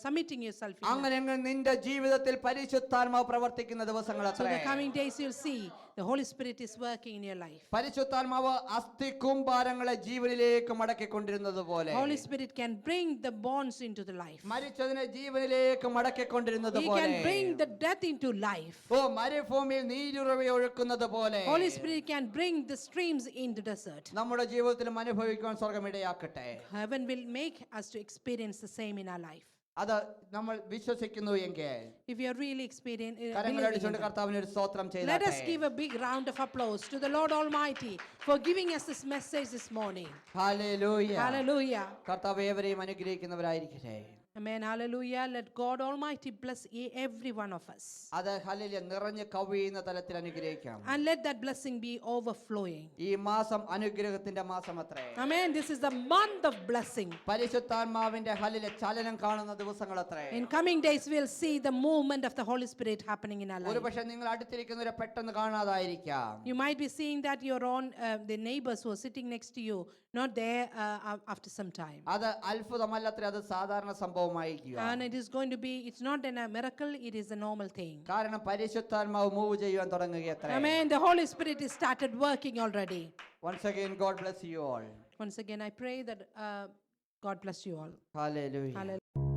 submitting yourself. അങ്ങനെയെങ്കിൽ നിന്റെ ജീവിതത്തിൽ പരിശുദ്ധാത്മാവ് പ്രവർത്തിക്കുന്ന So ദിവസങ്ങളത്രേ. the coming days you'll see the Holy Spirit is working in your life. പരിശുദ്ധാത്മാവ് അസ്ഥി കൂമ്പാരങ്ങളെ ജീവനിലേക്ക് മടക്കിക്കൊണ്ടിരുന്നത് പോലെ, Holy Spirit can bring the bonds into the life. മരിച്ചതിനെ ജീവനിലേക്ക് മടക്കിക്കൊണ്ടിരുന്നത് He പോലെ, can bring the death into life. ഓ, മരുഭൂമിയിൽ നീരുറവ ഒഴുക്കുന്നത് പോലെ Holy Spirit can bring the streams in the desert. നമ്മുടെ ജീവിതത്തിലും അനുഭവിക്കുവാൻ സ്വർഗ്ഗം ഇടയാക്കട്ടെ. Heaven will make us to experience the same in our life. അത് നമ്മൾ വിശ്വസിക്കുന്നു എങ്കിൽ If you are really experiencing, കരങ്ങളടിച്ചുകൊണ്ട് കർത്താവിന് ഒരു സ്തോത്രം let us ചെയ്യട്ടെ. give a big round of applause to the Lord Almighty for giving us this message this morning. Hallelujah. Hallelujah. കർത്താവ് ഏവരെയും അനുഗ്രഹിക്കുന്നവരായിരിക്കട്ടെ. Amen. Hallelujah. Let God Almighty bless every one of us. അത് hallelujah നിറഞ്ഞ് കവിയുന്ന തലത്തിൽ അനുഗ്രഹിക്കാം. And let that blessing be overflowing. ഈ മാസം അനുഗ്രഹത്തിന്റെ മാസം അത്രേ. Amen. This is the month of blessing. പരിശുദ്ധാത്മാവിന്റെ ഹല്ലേലൂയ ചലനം കാണുന്ന ദിവസങ്ങൾ അത്രേ. In coming days, we'll see the movement of the Holy Spirit happening in our life. ഒരുപക്ഷെ നിങ്ങൾ അടുത്തിരിക്കുന്നവരെ പെട്ടെന്ന് കാണാതായിരിക്കാം. You might be seeing that your own the neighbors who are sitting next to you not there after some time. അത് അത്ഭുതമല്ലത്രേ, അത് സാധാരണ സംഭവമായിരിക്കും. And it is going to be, it's not a miracle, it is a normal thing. കാരണം പരിശുദ്ധാത്മാവ് move ചെയ്യുവാൻ തുടങ്ങുകയത്രേ. Amen. The Holy Spirit is started working already. Once again, God bless you all. Once again, I pray that God bless you all. Hallelujah. Hallelujah.